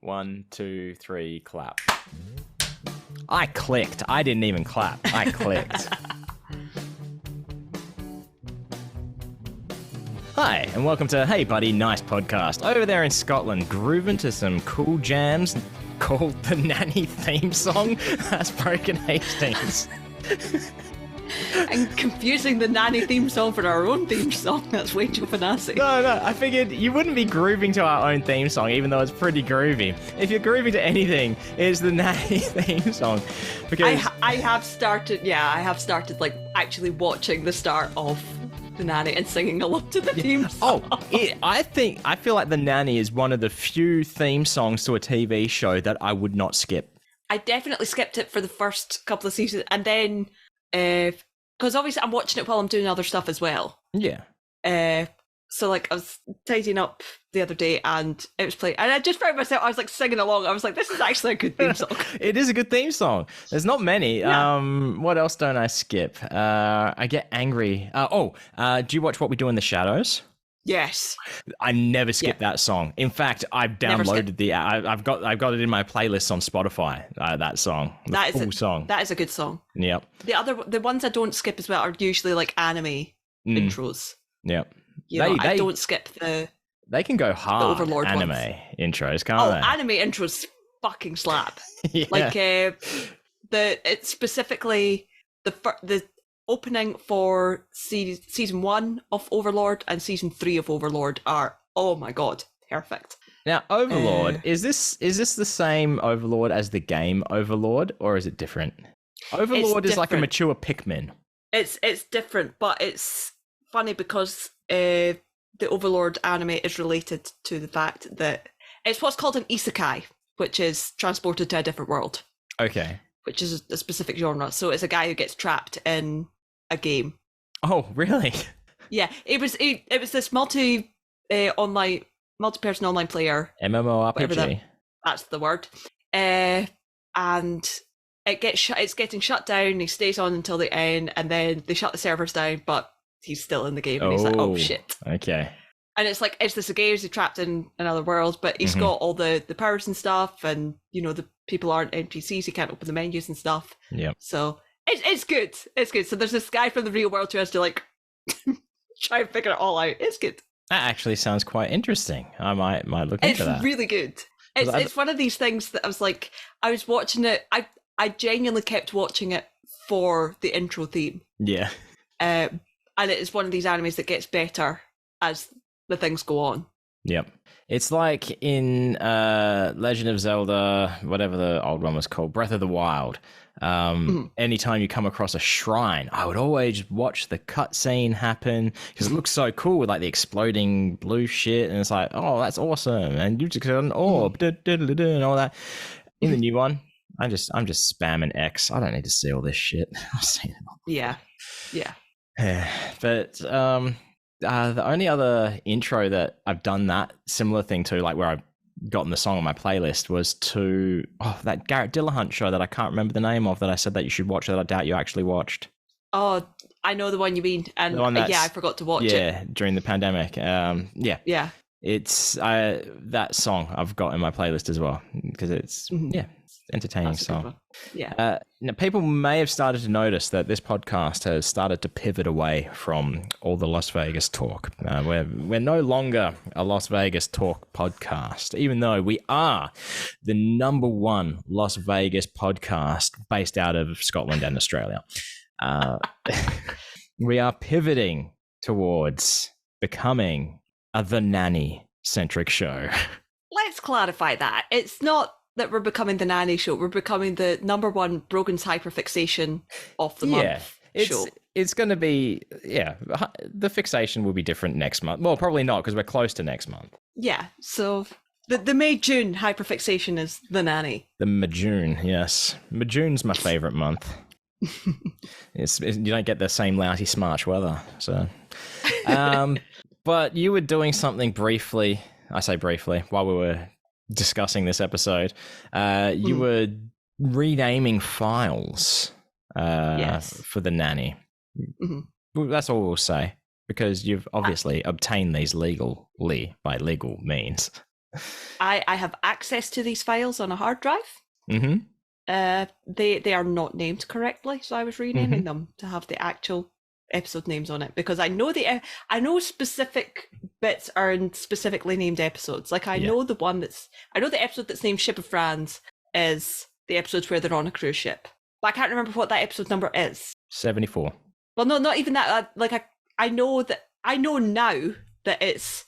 1, 2, 3, clap. I clicked. I didn't even clap. I clicked. Hi, and welcome to Hey Buddy, Nice Podcast. Over there in Scotland, grooving to some cool jams called the Nanny theme song. That's Brogan Hastings. And confusing the Nanny theme song for our own theme song. That's way too fancy. No, I figured you wouldn't be grooving to our own theme song, even though it's pretty groovy. If you're grooving to anything, it's the Nanny theme song. Because I have started like actually watching the start of the Nanny and singing along to the theme song. I feel like the Nanny is one of the few theme songs to a TV show that I would not skip. I definitely skipped it for the first couple of seasons, and then because obviously I'm watching it while I'm doing other stuff as well. Yeah. So like I was tidying up the other day and it was playing, and I just found myself, I was like singing along. I was like, this is actually a good theme song. It is a good theme song. There's not many. Yeah. What else don't I skip? I get angry. Do you watch What We Do in the Shadows? Yes. I never skip that song. In fact, I've downloaded I've got it in my playlist on Spotify. That song, the full song. That is a good song. Yep. The ones I don't skip as well are usually like anime intros. Yep. I don't skip the. They can go hard. The Overlord anime ones. Intros, can't they? Anime intros fucking slap. Yeah. Like it's specifically the opening for season 1 of Overlord and season 3 of Overlord are, oh my god, perfect. Now, Overlord, is this the same Overlord as the game Overlord, or is it different? Overlord is like a mature Pikmin. It's different, but it's funny because the Overlord anime is related to the fact that it's what's called an isekai, which is transported to a different world. Okay. Which is a specific genre. So it's a guy who gets trapped in a game. Oh, really? Yeah, it was this multi-person online player. MMORPG. That's the word. And it's getting shut down. He stays on until the end, and then they shut the servers down, but he's still in the game, and he's like, oh shit. Okay. And it's like, it's this a game, he's trapped in another world, but he's got all the powers and stuff, and the people aren't NPCs, he can't open the menus and stuff. Yeah. So it's good. It's good. So there's this guy from the real world who has to like try and figure it all out. It's good. That actually sounds quite interesting. I might look into that. It's really good. It's one of these things that I was watching it. I genuinely kept watching it for the intro theme. Yeah. And it is one of these animes that gets better as the things go on. Yep. It's like in Legend of Zelda, whatever the old one was called, Breath of the Wild. Anytime you come across a shrine, I would always watch the cutscene happen because it looks so cool with like the exploding blue shit, and it's like, oh, that's awesome, and you just got an orb, and all that. In the new one, I'm just spamming X. I don't need to see all this shit. I've seen it all. Yeah. But the only other intro that I've done that similar thing to, like where I've gotten the song on my playlist, was to that Garrett Dillahunt show that I can't remember the name of, that I said that you should watch, that I doubt you actually watched. Oh, I know the one you mean, and I forgot to watch it. Yeah, during the pandemic. Yeah. It's that song I've got in my playlist as well because it's entertaining song. Yeah. Now people may have started to notice that this podcast has started to pivot away from all the Las Vegas talk. We're no longer a Las Vegas talk podcast, even though we are the number one Las Vegas podcast based out of Scotland and Australia. We are pivoting towards becoming The Nanny centric show. Let's clarify that. It's not that we're becoming the Nanny show. We're becoming the number one Brogan's hyperfixation of the month show. It's going to be, the fixation will be different next month. Well, probably not, because we're close to next month. Yeah, so the May-June hyperfixation is the Nanny. The May-June, yes. May-June's my favourite month. You don't get the same lousy smarch weather, so... But you were doing something briefly, I say briefly, while we were discussing this episode. You were renaming files for the Nanny. Well, that's all we'll say, because you've obviously obtained these legally, by legal means. I have access to these files on a hard drive. Mm-hmm. They are not named correctly, so I was renaming them to have the actual episode names on it, because I know specific bits are in specifically named episodes. Like I know the episode that's named Ship of France is the episode where they're on a cruise ship, but I can't remember what that episode number is. 74. Well, no, not even that. I know now that it's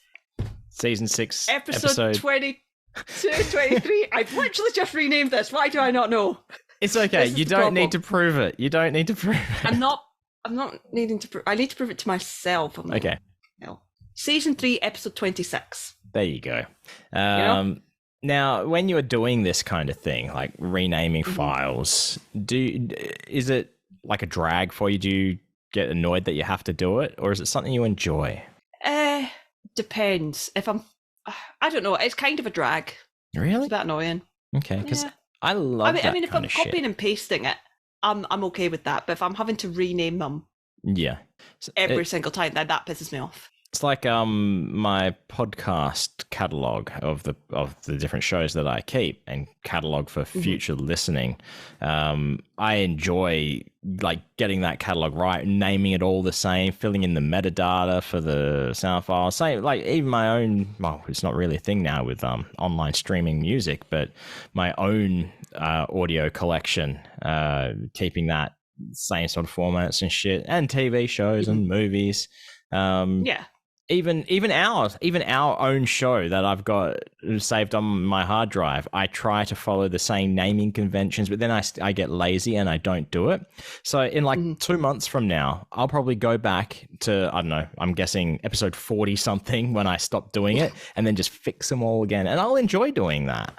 season 6 episode 22, 23. I've literally just renamed this. Why do I not know? It's okay. You don't need to prove it. I'm not needing to prove. I need to prove it to myself. Okay. No. Season 3, episode 26. There you go. Now, when you're doing this kind of thing, like renaming files, is it like a drag for you? Do you get annoyed that you have to do it, or is it something you enjoy? Depends. I don't know. It's kind of a drag. Really? It's a bit annoying. Okay, because I love that. I mean, if I'm copying and pasting it, I'm okay with that. But if I'm having to rename them, every single time, that pisses me off. It's like my podcast catalog of the different shows that I keep and catalog for future listening. I enjoy like getting that catalog right, naming it all the same, filling in the metadata for the sound file. Same like even my own. Well, it's not really a thing now with online streaming music, but my own audio collection, keeping that same sort of formats and shit, and TV shows and movies. Even our own show that I've got saved on my hard drive, I try to follow the same naming conventions, but then I get lazy and I don't do it. So in like 2 months from now, I'll probably go back to, I don't know, I'm guessing episode 40 something when I stop doing it, and then just fix them all again. And I'll enjoy doing that.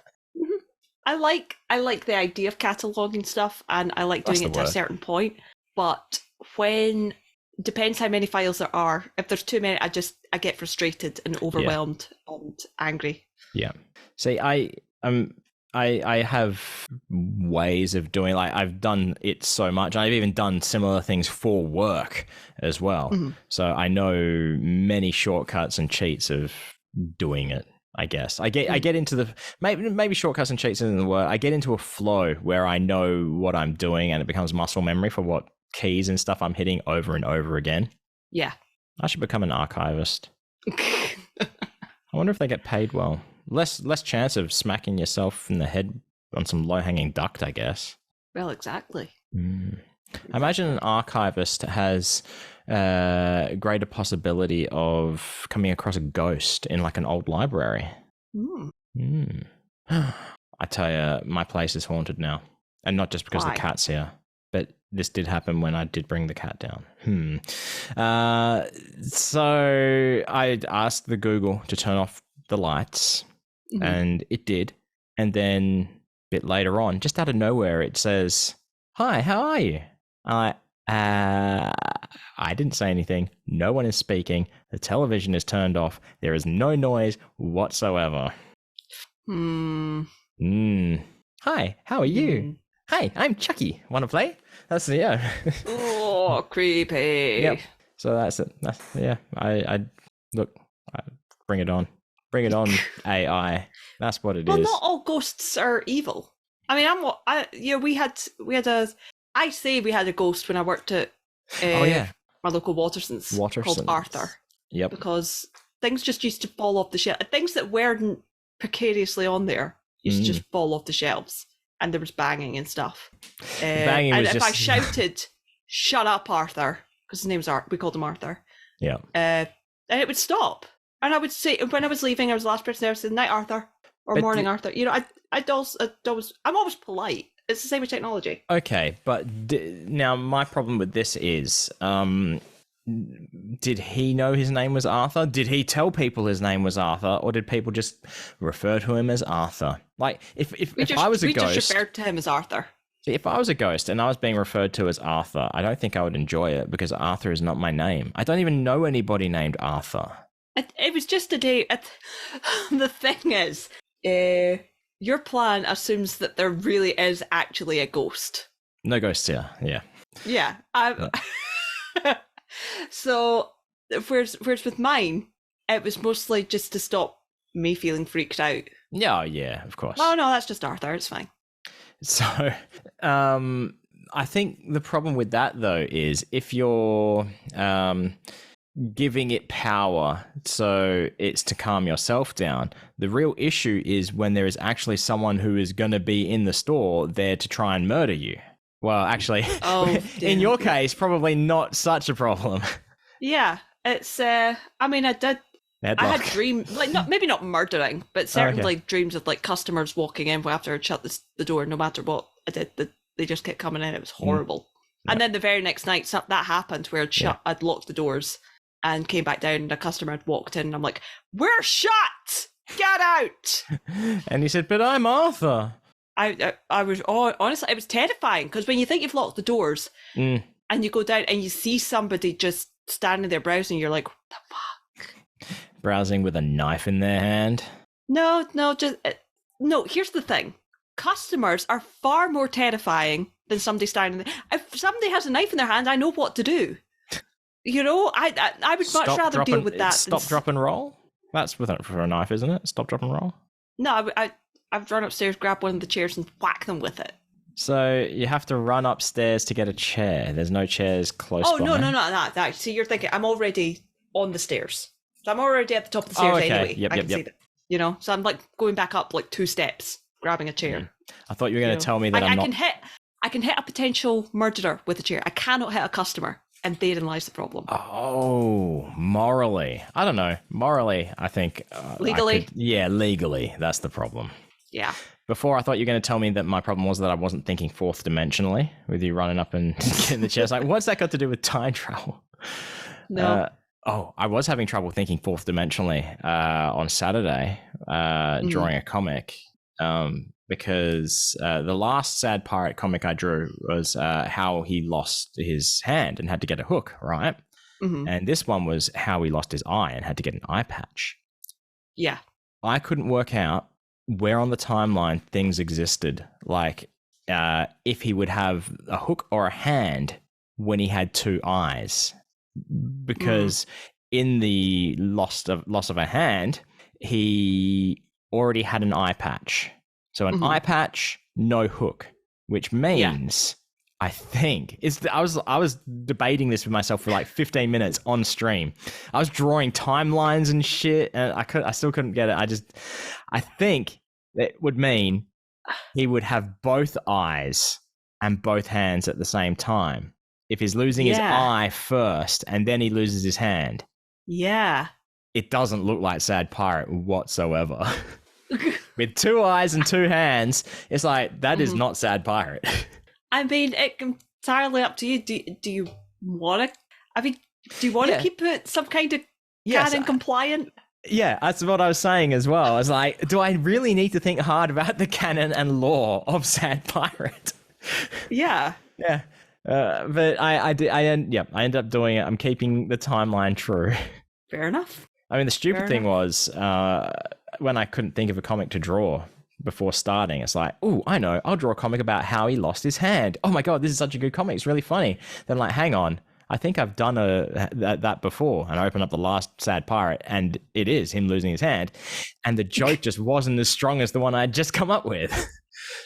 I like the idea of cataloging stuff, and I like doing it to a certain point. But depends how many files there are. If there's too many, I get frustrated and overwhelmed and angry. Yeah. See, I have ways of doing, like, I've done it so much. I've even done similar things for work as well. So I know many shortcuts and cheats of doing it. I guess I get into the maybe shortcuts and cheats isn't the word. I get into a flow where I know what I'm doing, and it becomes muscle memory for what keys and stuff I'm hitting over and over again. Yeah. I should become an archivist. I wonder if they get paid well. Less chance of smacking yourself in the head on some low-hanging duct, I guess. Well, exactly. I imagine an archivist has a greater possibility of coming across a ghost in like an old library. I tell you, my place is haunted now. And not just because the cat's here. But this did happen when I did bring the cat down. So I asked the Google to turn off the lights, and it did. And then a bit later on, just out of nowhere, it says, "Hi, how are you?" I didn't say anything. No one is speaking. The television is turned off. There is no noise whatsoever. Hi, how are you? Hi, I'm Chucky. Want to play? That's Oh, creepy. Yep. So that's it. I bring it on. Bring it on, AI. That's what it is. Well, not all ghosts are evil. I mean, we had a ghost when I worked at my local Watersons called Arthur. Yep. Because things just used to fall off the shelf. Things that weren't precariously on there used to just fall off the shelves. And there was banging and stuff. And if I shouted, "Shut up, Arthur," because his name's we called him Arthur. Yeah. And it would stop. And I would say, when I was leaving, I was the last person there. I said, "Night, Arthur," or "Morning, Arthur." You know, I'm always polite. It's the same with technology. Okay, but now my problem with this is, did he know his name was Arthur? Did he tell people his name was Arthur, or did people just refer to him as Arthur? Like, if I was a ghost, we just referred to him as Arthur. If I was a ghost and I was being referred to as Arthur, I don't think I would enjoy it, because Arthur is not my name. I don't even know anybody named Arthur. It was just a day. The thing is, your plan assumes that there really is actually a ghost. No ghosts here. Yeah. So, whereas with mine, it was mostly just to stop me feeling freaked out. Yeah, yeah, of course. Oh no, that's just Arthur. It's fine. So, I think the problem with that though is if you're giving it power so it's to calm yourself down, the real issue is when there is actually someone who is going to be in the store there to try and murder you. Well, actually, in your case, probably not such a problem. Yeah, it's. I mean, I had dreams, like maybe not murdering, but certainly dreams of like customers walking in after I'd shut the door. No matter what I did, they just kept coming in. It was horrible. Yeah. And then the very next night, that happened where I'd locked the doors and came back down, and a customer had walked in, and I'm like, "We're shut! Get out!" And he said, "But I'm Arthur." I was honestly, it was terrifying because when you think you've locked the doors and you go down and you see somebody just standing there browsing, you're like, "What the fuck?" Browsing with a knife in their hand. No. Here's the thing: customers are far more terrifying than somebody standing there. If somebody has a knife in their hand, I know what to do. You know, I would much rather deal with that. Stop, drop, and roll. That's for a knife, isn't it? Stop, drop, and roll. No, I've run upstairs, grab one of the chairs, and whack them with it. So you have to run upstairs to get a chair. There's no chairs close by. Oh, no. See, you're thinking, I'm already on the stairs. So I'm already at the top of the stairs anyway. I can see that. You know, so I'm like going back up like 2 steps, grabbing a chair. I thought you were going to tell me that I can hit a potential murderer with a chair. I cannot hit a customer. And therein lies the problem. Oh, morally. I don't know. Morally, I think. Legally? Legally. That's the problem. Yeah. Before, I thought you were going to tell me that my problem was that I wasn't thinking fourth dimensionally with you running up and getting the chairs. Like, what's that got to do with time travel? No. I was having trouble thinking fourth dimensionally on Saturday, drawing a comic. Because the last Sad Pirate comic I drew was how he lost his hand and had to get a hook, right? Mm-hmm. And this one was how he lost his eye and had to get an eye patch. Yeah. I couldn't work out where on the timeline things existed, like if he would have a hook or a hand when he had 2 eyes. Because in the loss of a hand, he already had an eye patch. So an eye patch, no hook, which means I think I was debating this with myself for like 15 minutes on stream. I was drawing timelines and shit, and I still couldn't get it. I think that would mean he would have both eyes and both hands at the same time. If he's losing his eye first and then he loses his hand. Yeah. It doesn't look like Sad Pirate whatsoever. With 2 eyes and 2 hands, it's like, that is not Sad Pirate. I mean, it's entirely up to you. Do you want to? I mean, do you want to keep it some kind of canon compliant? Yeah, that's what I was saying as well. I was like, do I really need to think hard about the canon and lore of Sad Pirate? Yeah. Yeah. But I ended up doing it. I'm keeping the timeline true. Fair enough. I mean, the stupid thing was when I couldn't think of a comic to draw before starting, it's like, oh, I know, I'll draw a comic about how he lost his hand. Oh my God, this is such a good comic. It's really funny. Then like, hang on, I think I've done that before. And I open up the last Sad Pirate and it is him losing his hand. And the joke just wasn't as strong as the one I'd just come up with.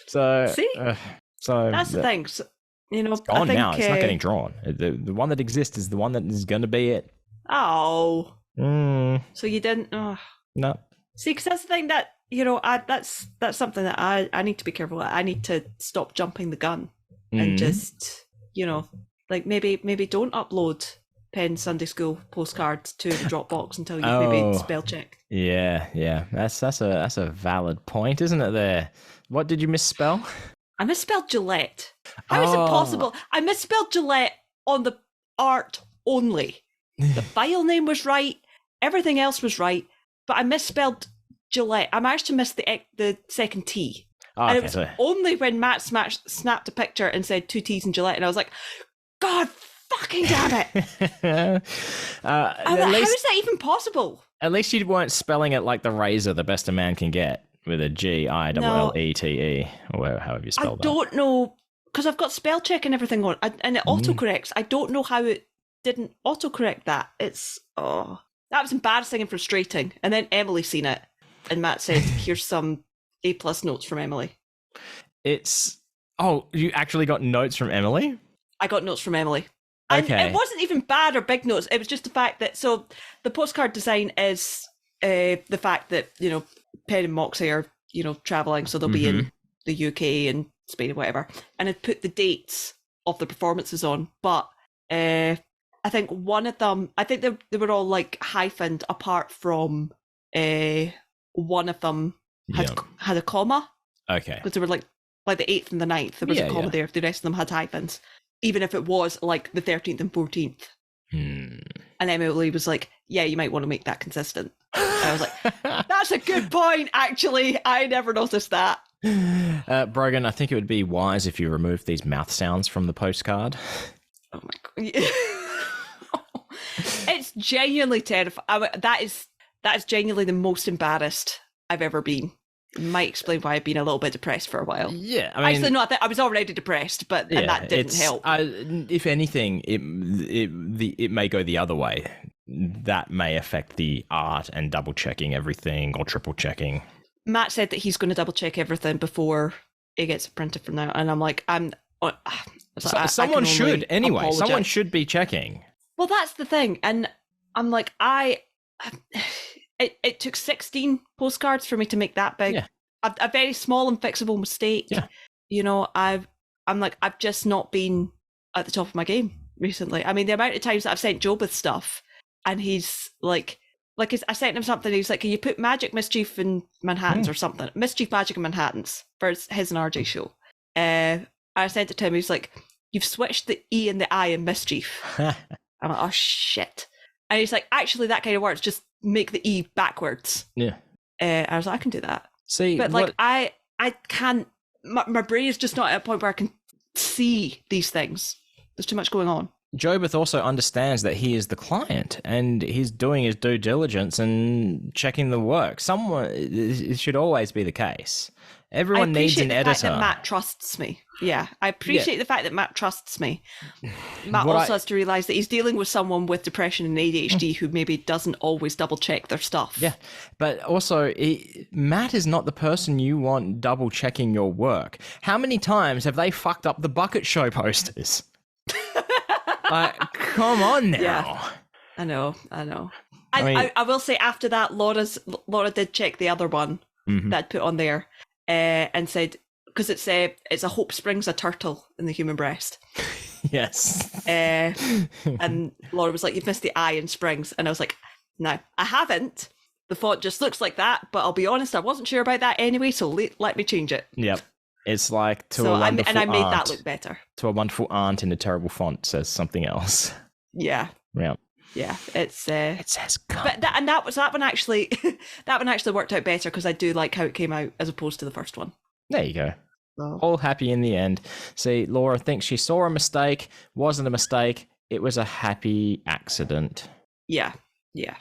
So, see, that's the thing. So, you know, it's gone now. It's not getting drawn. The one that exists is the one that is going to be it. Oh. So you didn't? Oh. No. See, because that's the thing that, you know, that's something that I need to be careful with. I need to stop jumping the gun and just, you know, like maybe don't upload Penn Sunday School postcards to the Dropbox until you maybe spell check. Yeah. That's a valid point, isn't it? There. What did you misspell? I misspelled Gillette. How is it possible? I misspelled Gillette on the art only. The file name was right. Everything else was right. But I misspelled Gillette. I managed to miss the second T. And it was only when Matt snapped a picture and said 2 T's in Gillette. And I was like, God fucking damn it. How is that even possible? At least you weren't spelling it like the razor the best a man can get with a Gillette, or however you spell that. I don't know, because I've got spell check and everything on, and it autocorrects. I don't know how it didn't autocorrect that. That was embarrassing and frustrating. And then Emily seen it and Matt said, "Here's some A+ notes from Emily." You actually got notes from Emily? I got notes from Emily. And Okay. it wasn't even bad or big notes. It was just the fact that, so the postcard design is the fact that, Penn and Moxie are, traveling, so they'll be in the UK and Spain and whatever. And it put the dates of the performances on. But I think one of them, I think they were all like hyphened apart from one of them had a comma. Okay. Because they were like the 8th and the 9th, there was a comma there. The rest of them had hyphens. Even if it was like the 13th and 14th. And Emily was like, yeah, you might want to make that consistent. And I was like, that's a good point, actually. I never noticed that. Brogan, I think it would be wise if you removed these mouth sounds from the postcard. Oh my God. It's genuinely terrifying. That is genuinely the most embarrassed I've ever been. It might explain why I've been a little bit depressed for a while. Yeah, I mean, actually, no, I was already depressed, and that didn't help. If anything, it may go the other way. That may affect the art and double checking everything or triple checking. Matt said that he's going to double check everything before it gets printed from now, and I'm like, someone should anyway. Apologize. Someone should be checking. Well, that's the thing, and I'm like, It took 16 postcards for me to make that big. Yeah. A very small and fixable mistake. Yeah. I've just not been at the top of my game recently. I mean, the amount of times that I've sent Joe with stuff and he's like I sent him something, he's like, can you put Magic, Mischief and Manhattans or something? Mischief, Magic and Manhattans for his and RJ show. I sent it to him, he's like, you've switched the E and the I in Mischief. I'm like, oh shit. And he's like, actually that kind of works, just make the E backwards. Yeah. I was like, I can do that. See, but like, I can't, my brain is just not at a point where I can see these things. There's too much going on. Jobeth also understands that he is the client and he's doing his due diligence and checking the work. It should always be the case. Everyone needs an editor. I appreciate the fact that Matt trusts me. Yeah, I appreciate the fact that Matt trusts me. Matt also has to realise that he's dealing with someone with depression and ADHD who maybe doesn't always double check their stuff. Yeah, but also Matt is not the person you want double checking your work. How many times have they fucked up the Bucket Show posters? Come on now. Yeah, I know. I will say after that, Laura did check the other one that I'd put on there. And said, because it's a hope springs a turtle in the human breast. Yes. And Laura was like, you've missed the I in springs. And I was like, no, I haven't. The font just looks like that. But I'll be honest, I wasn't sure about that anyway, so let me change it. Yep. It's like a wonderful aunt. And I made that look better. To a wonderful aunt in a terrible font says something else. Yeah. Yeah. Yeah, it says come. But that one actually worked out better because I do like how it came out as opposed to the first one. There you go. So. All happy in the end. See, Laura thinks she saw a mistake, wasn't a mistake. It was a happy accident. Yeah, yeah.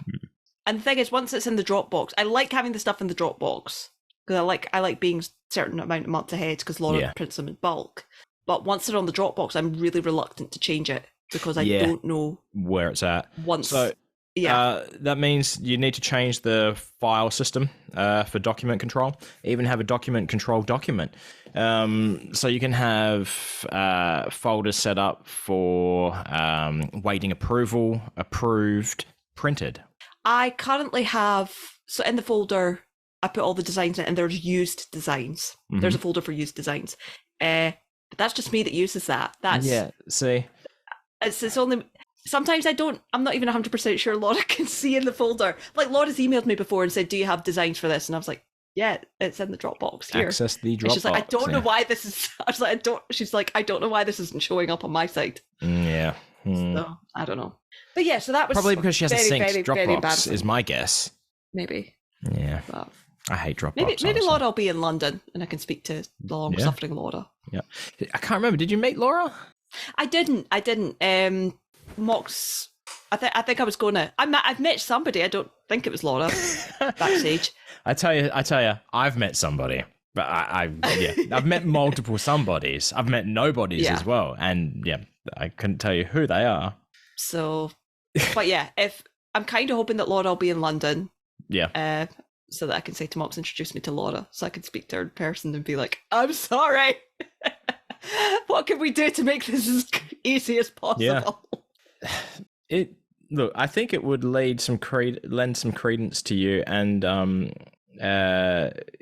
And the thing is, once it's in the Dropbox, I like having the stuff in the Dropbox because I like being a certain amount of months ahead because Laura prints them in bulk. But once they're on the Dropbox, I'm really reluctant to change it. Because I don't know where it's at. So, that means you need to change the file system for document control. Even have a document control document. So you can have folders set up for waiting approval, approved, printed. I currently have, so in the folder, I put all the designs in and there's used designs. Mm-hmm. There's a folder for used designs. But that's just me that uses that. See. It's only sometimes I'm not even 100% sure Laura can see in the folder. Like Laura's emailed me before and said, do you have designs for this? And I was like, yeah, it's in the Dropbox here. Access the Dropbox. And she's like, I don't know why this is, I was like, she's like, I don't know why this isn't showing up on my site. Yeah. So I don't know. But yeah, so that was probably because she has a synced Dropbox is my guess. Maybe. Yeah. But I hate Dropbox. Maybe Laura will be in London and I can speak to the long-suffering Laura. Yeah. I can't remember. Did you meet Laura? I didn't. Mox. I think I was gonna. I've met somebody. I don't think it was Laura backstage. I tell you, I've met somebody, but I've met multiple somebodies. I've met nobodies as well, and I couldn't tell you who they are. So, but if I'm kind of hoping that Laura will be in London. Yeah. so that I can say to Mops, introduce me to Laura, so I can speak to her in person and be like, I'm sorry. What can we do to make this as easy as possible? Yeah. Look, I think it would lend some credence to you, and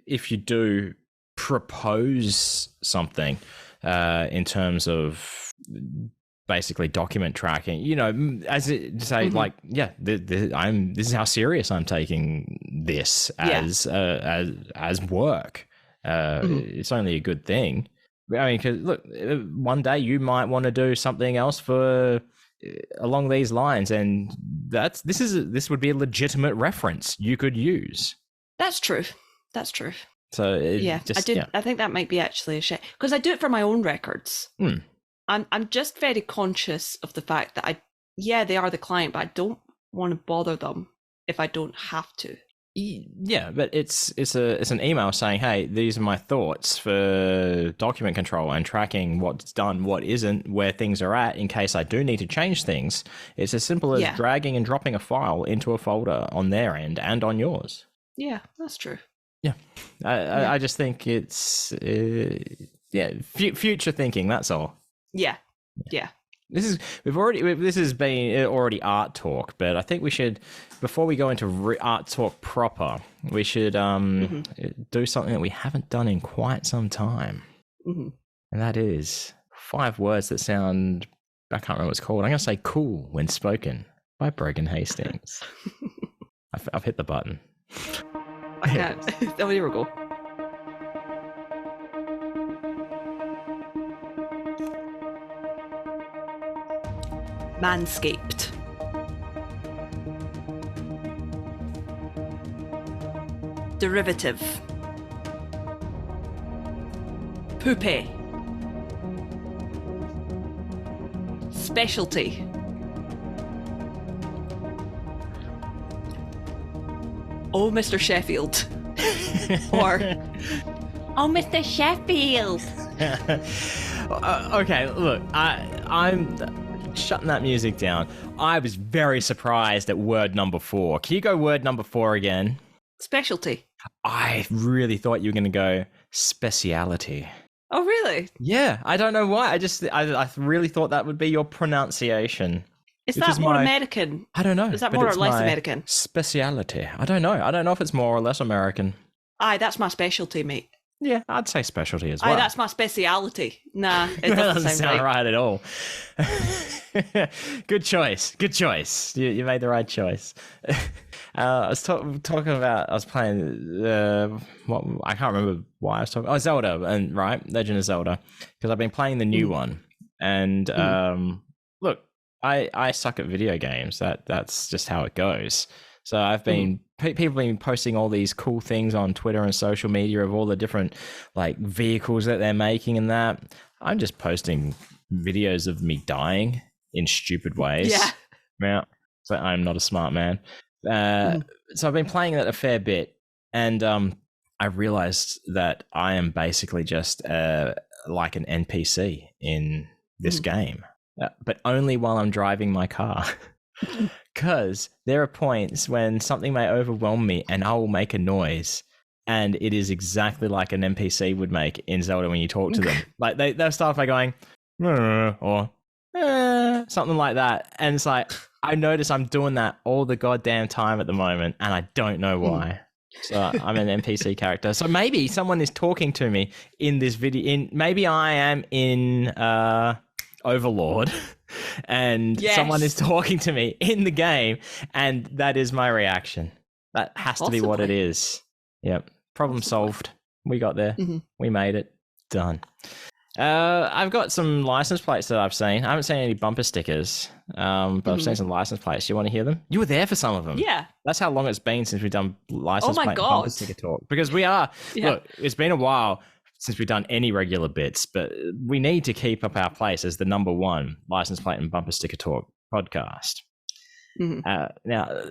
if you do propose something in terms of basically document tracking, you know, as it say, like, this is how serious I'm taking this as work. It's only a good thing. I mean, because look, one day you might want to do something else for along these lines, and this would be a legitimate reference you could use. That's true. So I think that might be actually a shit, because I do it for my own records. I'm just very conscious of the fact that they are the client, but I don't want to bother them if I don't have to. Yeah, but it's an email saying, hey, these are my thoughts for document control and tracking what's done, what isn't, where things are at in case I do need to change things. It's as simple as dragging and dropping a file into a folder on their end and on yours. Yeah, that's true. Yeah, I just think it's future thinking. That's all. Yeah. This has been already art talk, but I think we should, before we go into art talk proper, we should do something that we haven't done in quite some time, and that is 5 words that sound, I can't remember what it's called. I'm going to say "cool" when spoken by Brogan Hastings. I've hit the button. I can't. Oh, here we go. Manscaped. Derivative. Poupée. Specialty. Oh, Mr. Sheffield. Or, oh, Mr. Sheffield. Okay, look, I'm shutting that music down. I was very surprised at word number 4. Can you go word number 4 again? Specialty. I really thought you were going to go speciality. Oh, really? Yeah, I don't know why. I really thought that would be your pronunciation. Is that more American? I don't know. Is that more or less American? Speciality. I don't know. I don't know if it's more or less American. Aye, that's my specialty, mate. Yeah, I'd say specialty as well. Aye, that's my speciality. Nah, it doesn't sound right at all. Good choice. You made the right choice. I was talking about, I was playing, I can't remember why I was talking. Oh, Zelda, and right, Legend of Zelda, because I've been playing the new one. And look, I suck at video games. That's just how it goes. So I've been people have been posting all these cool things on Twitter and social media of all the different like vehicles that they're making and that. I'm just posting videos of me dying in stupid ways. Yeah. So I'm not a smart man. So I've been playing that a fair bit, and I realized that I am basically just like an NPC in this game, but only while I'm driving my car. Because there are points when something may overwhelm me and I will make a noise, and it is exactly like an NPC would make in Zelda when you talk to them. Like they'll start by going, or something like that. And it's like, I notice I'm doing that all the goddamn time at the moment, and I don't know why. So I'm an NPC character. So maybe someone is talking to me in this video. Maybe I am in Overlord. And someone is talking to me in the game, and that is my reaction. That has to be what it is. Yep. Problem solved. We got there. We made it. Done. I've got some license plates that I've seen. I haven't seen any bumper stickers, but I've seen some license plates. You want to hear them? You were there for some of them. Yeah. That's how long it's been since we've done license plate and bumper sticker talk. Because we are, look, it's been a while since we've done any regular bits, but we need to keep up our place as the number 1 license plate and bumper sticker talk podcast. Now,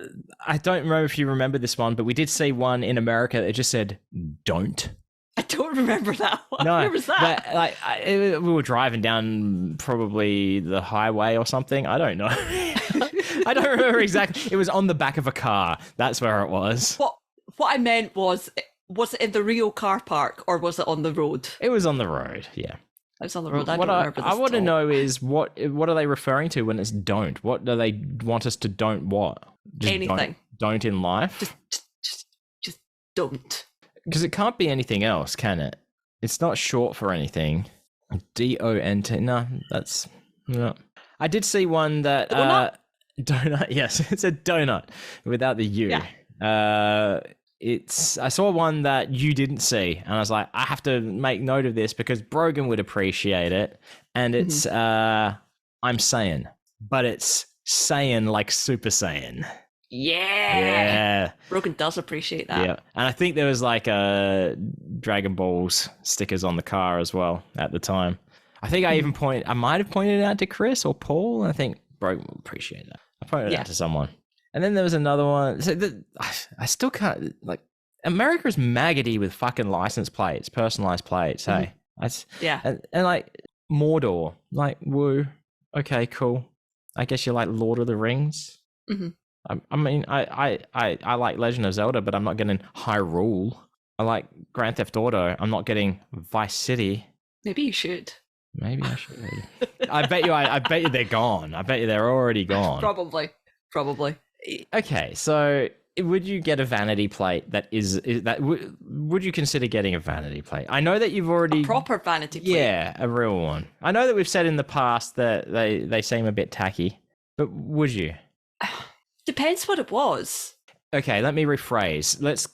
I don't remember if you remember this one, but we did see one in America that just said, don't. I don't remember that one. No, where was that? But, we were driving down probably the highway or something. I don't know. I don't remember exactly. It was on the back of a car. That's where it was. What? what I meant was it in the Rio car park or was it on the road? It was on the road, yeah. It was on the road. What I want to know is what are they referring to when it's don't? What do they want us to don't what? Just anything. Don't in life? Just don't. Because it can't be anything else, can it? It's not short for anything. DONT. No, that's no. I did see one that donut. Yes, it's a donut without the U. Yeah. I saw one that you didn't see, and I was like, I have to make note of this because Brogan would appreciate it. And it's I'm Saiyan, but it's Saiyan like Super Saiyan. Yeah. Brogan does appreciate that. Yeah. And I think there was like Dragon Balls stickers on the car as well at the time. I think I might have pointed it out to Chris or Paul. I think Brogan will appreciate that. I pointed it out to someone. And then there was another one. So I still can't, like, America's maggoty with fucking license plates, personalized plates, hey? And like, Mordor, like, woo, okay, cool. I guess you like Lord of the Rings. Mm-hmm. I mean, I like Legend of Zelda, but I'm not getting Hyrule. I like Grand Theft Auto. I'm not getting Vice City. Maybe you should. Maybe I should. I bet you they're gone. I bet you they're already gone. Probably. Okay, so would you get a vanity plate that is that would you consider getting a vanity plate? I know that you've already a proper vanity plate. Yeah, a real one. I know that we've said in the past that they seem a bit tacky, but would you? Depends what it was. Okay, let me rephrase. Let's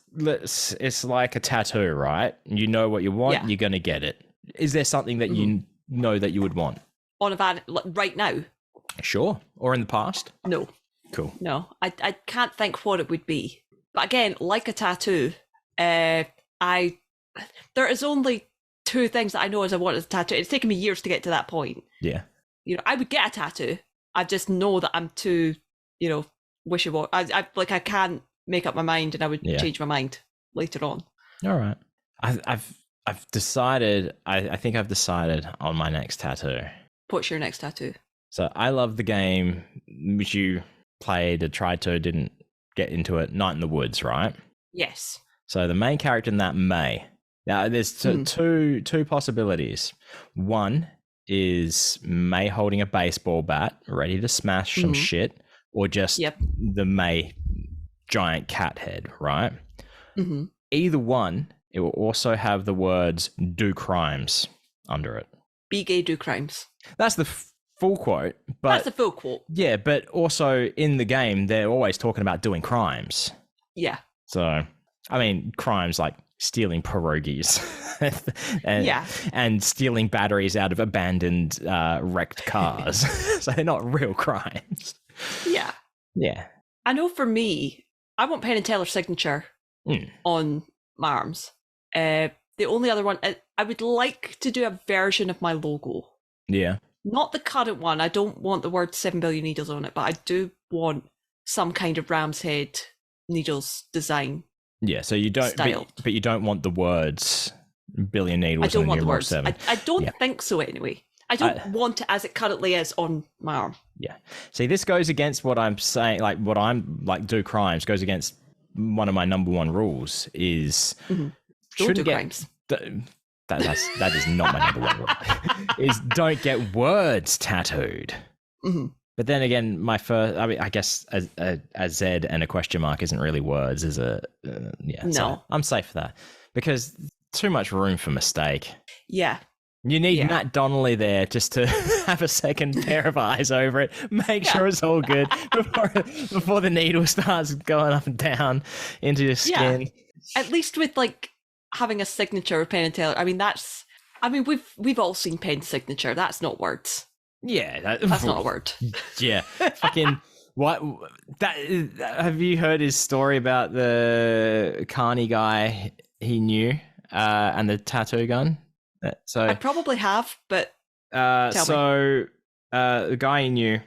it's like a tattoo, right? You know what you want, you're going to get it. Is there something that you know that you would want? On a van right now? Sure. Or in the past? No. Cool. No, I can't think what it would be. But again, like a tattoo, there is only two things that I know as I want as a tattoo. It's taken me years to get to that point. Yeah. You know, I would get a tattoo. I just know that I'm too, wishy-washy. I can't make up my mind, and I would change my mind later on. All right. I've decided. I think I've decided on my next tattoo. What's your next tattoo? So I love the game which you played or tried to, didn't get into it. Night in the Woods, right? Yes. So the main character in that May. Now there's two possibilities. One is May holding a baseball bat, ready to smash some shit, or just the May giant cat head, right? Mm-hmm. Either one, it will also have the words "do crimes" under it. Be gay, do crimes. That's the full quote. But that's the full quote. Yeah, but also in the game, they're always talking about doing crimes. Yeah. So, I mean, crimes like stealing pierogies and stealing batteries out of abandoned wrecked cars. So they're not real crimes. Yeah. Yeah. I know for me, I want Penn and Teller's signature on my arms. The only other one, I would like to do a version of my logo. Yeah. Not the current one. I don't want the word 7 billion needles on it, but I do want some kind of ram's head needles design. Yeah, so you don't, but you don't want the words billion needles. I don't want the words. 7. I don't think so anyway. I don't want it as it currently is on my arm. Yeah. See, this goes against what I'm saying, like what I'm like do crimes goes against one of my number one rules is don't do crimes. That is not my number one rule. Is don't get words tattooed. Mm-hmm. But then again, I guess a Z and a question mark isn't really words, is it? Yeah. No. So I'm safe for that because too much room for mistake. Yeah. You need Matt Donnelly there just to have a second pair of eyes over it, make sure it's all good before the needle starts going up and down into your skin. Yeah. At least with like having a signature of Penn and Teller. I mean, we've all seen Penn's signature. That's not words. Yeah, that's not a word. Yeah, fucking what? That have you heard his story about the Carney guy he knew and the tattoo gun? So I probably have, but tell me. The guy he knew,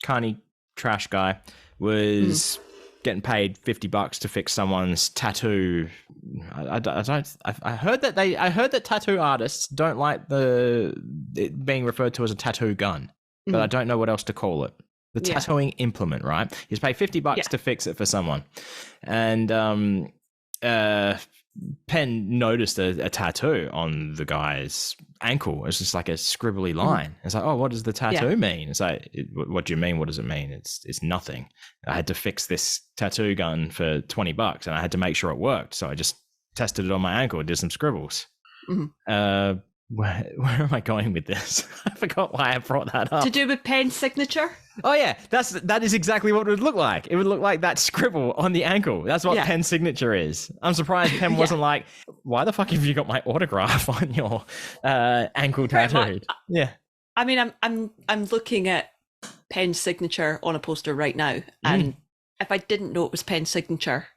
Carney trash guy, was getting paid $50 to fix someone's tattoo. I heard that tattoo artists don't like it being referred to as a tattoo gun, but I don't know what else to call it. The tattooing implement, right? He's paid $50 to fix it for someone, and Penn noticed a tattoo on the guy's ankle. It's just like a scribbly line. It's like, oh, what does the tattoo mean? It's like, what do you mean? What does it mean? It's nothing. I had to fix this tattoo gun for $20 and I had to make sure it worked. So I just tested it on my ankle and did some scribbles. Where am I going with this? I forgot why I brought that up. To do with Penn's signature? Oh yeah, that is exactly what it would look like. It would look like that scribble on the ankle. That's what Penn's signature is. I'm surprised Penn wasn't like, why the fuck have you got my autograph on your ankle tattoo? Yeah. I mean, I'm looking at Penn's signature on a poster right now, and if I didn't know it was Penn's signature,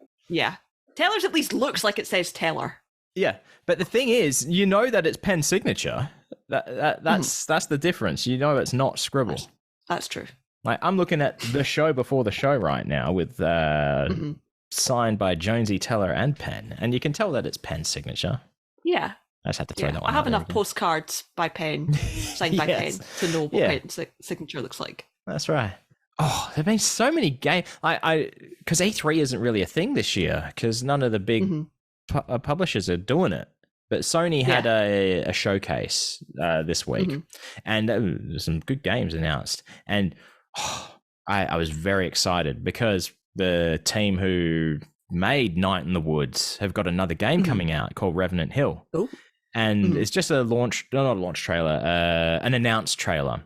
Taylor's at least looks like it says Taylor. Yeah, but the thing is, you know that it's Penn's signature. That's the difference. You know it's not scribble. That's true. Like, I'm looking at the show before the show right now with signed by Jonesy, Teller, and Penn, and you can tell that it's Penn's signature. Yeah. I just had to throw that one I have out enough postcards by Penn, signed by Penn, to know what Penn's signature looks like. That's right. Oh, there have been so many games. Because E3 isn't really a thing this year, because none of the big publishers are doing it. But Sony had a showcase this week, and there's some good games announced. And I was very excited because the team who made Night in the Woods have got another game coming out called Revenant Hill. Ooh. And it's just a not a launch trailer, an announced trailer.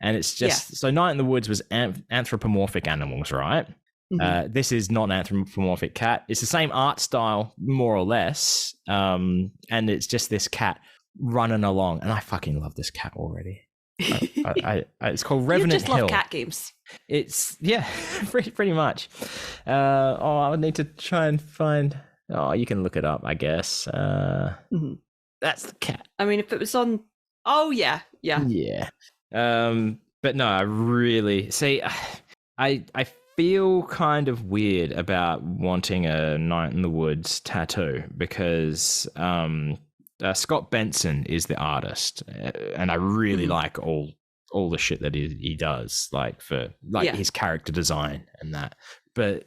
And it's just, so Night in the Woods was anthropomorphic animals, right? This is not an anthropomorphic cat. It's the same art style, more or less. And it's just this cat running along. And I fucking love this cat already. It's called Revenant Hill. You just love cat games. It's, pretty much. I would need to try and find, you can look it up, I guess. That's the cat. I mean, if it was on, yeah. But no, I really, see, I feel kind of weird about wanting a Night in the Woods tattoo because Scott Benson is the artist, and I really like all the shit that he does, like his character design and that. But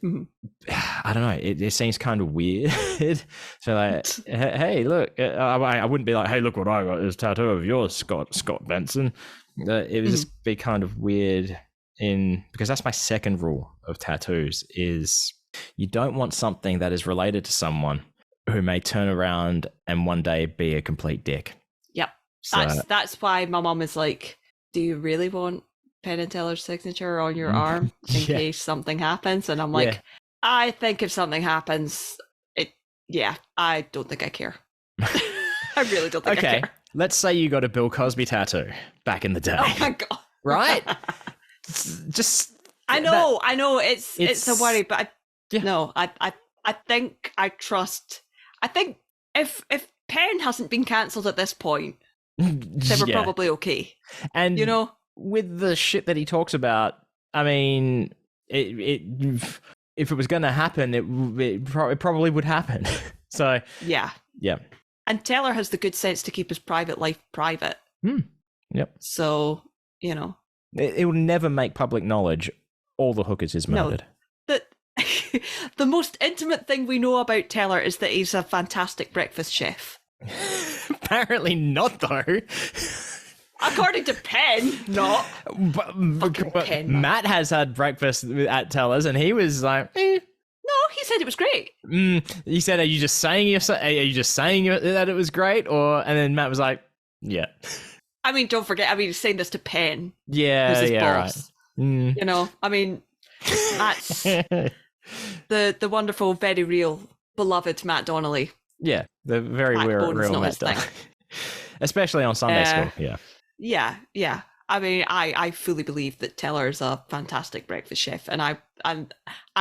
I don't know, it seems kind of weird. So like, hey, look, I wouldn't be like, hey, look what I got, this tattoo of yours, Scott Benson. It would just be kind of weird because that's my second rule of tattoos is you don't want something that is related to someone who may turn around and one day be a complete dick. Yep. So, that's why my mom is like, do you really want Penn and Teller's signature on your arm in case something happens? And I'm like, I think if something happens, I don't think I care. I really don't think I care. Let's say you got a Bill Cosby tattoo back in the day. Oh my God. Right? I know it's a worry, but I think I trust. I think if Penn hasn't been cancelled at this point, they were probably okay. And with the shit that he talks about, I mean, if it was going to happen, it probably would happen. So yeah. And Teller has the good sense to keep his private life private. Yep. So it will never make public knowledge all the hookers he's murdered. The most intimate thing we know about Teller is that he's a fantastic breakfast chef. Apparently not, though. According to Penn, not. But Penn, Matt has had breakfast at Teller's, and he was like, No, he said it was great. He said, "Are you just saying that it was great?" And then Matt was like, "Yeah." I mean, don't forget. He's saying this to Penn. Yeah, who's his boss. Right. I mean, that's the wonderful, very real, beloved Matt Donnelly. Yeah, the very real Matt Donnelly. Especially on Sunday School. Yeah. Yeah. I mean, I fully believe that Teller is a fantastic breakfast chef, and I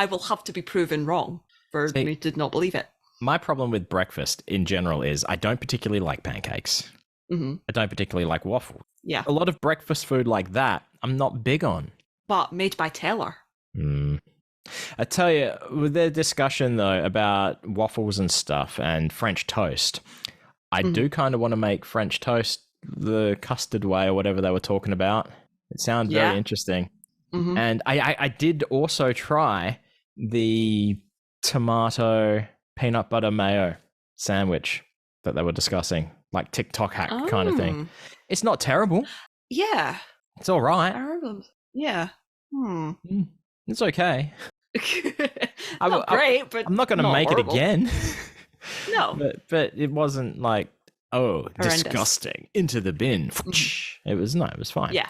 will have to be proven wrong for me to not believe it. My problem with breakfast in general is I don't particularly like pancakes. I don't particularly like waffles. Yeah. A lot of breakfast food like that, I'm not big on. But made by Teller. I tell you, with the discussion, though, about waffles and stuff and French toast, I do kind of want to make French toast the custard way or whatever they were talking about. It sounds very interesting. And I did also try the tomato peanut butter mayo sandwich that they were discussing, like TikTok hack kind of thing. It's not terrible. Yeah. It's all right. I remember. Yeah. It's okay. Not great, but I'm not going to make horrible. it again. No. But it wasn't like, horrendous. Disgusting, into the bin. It was fine. Yeah.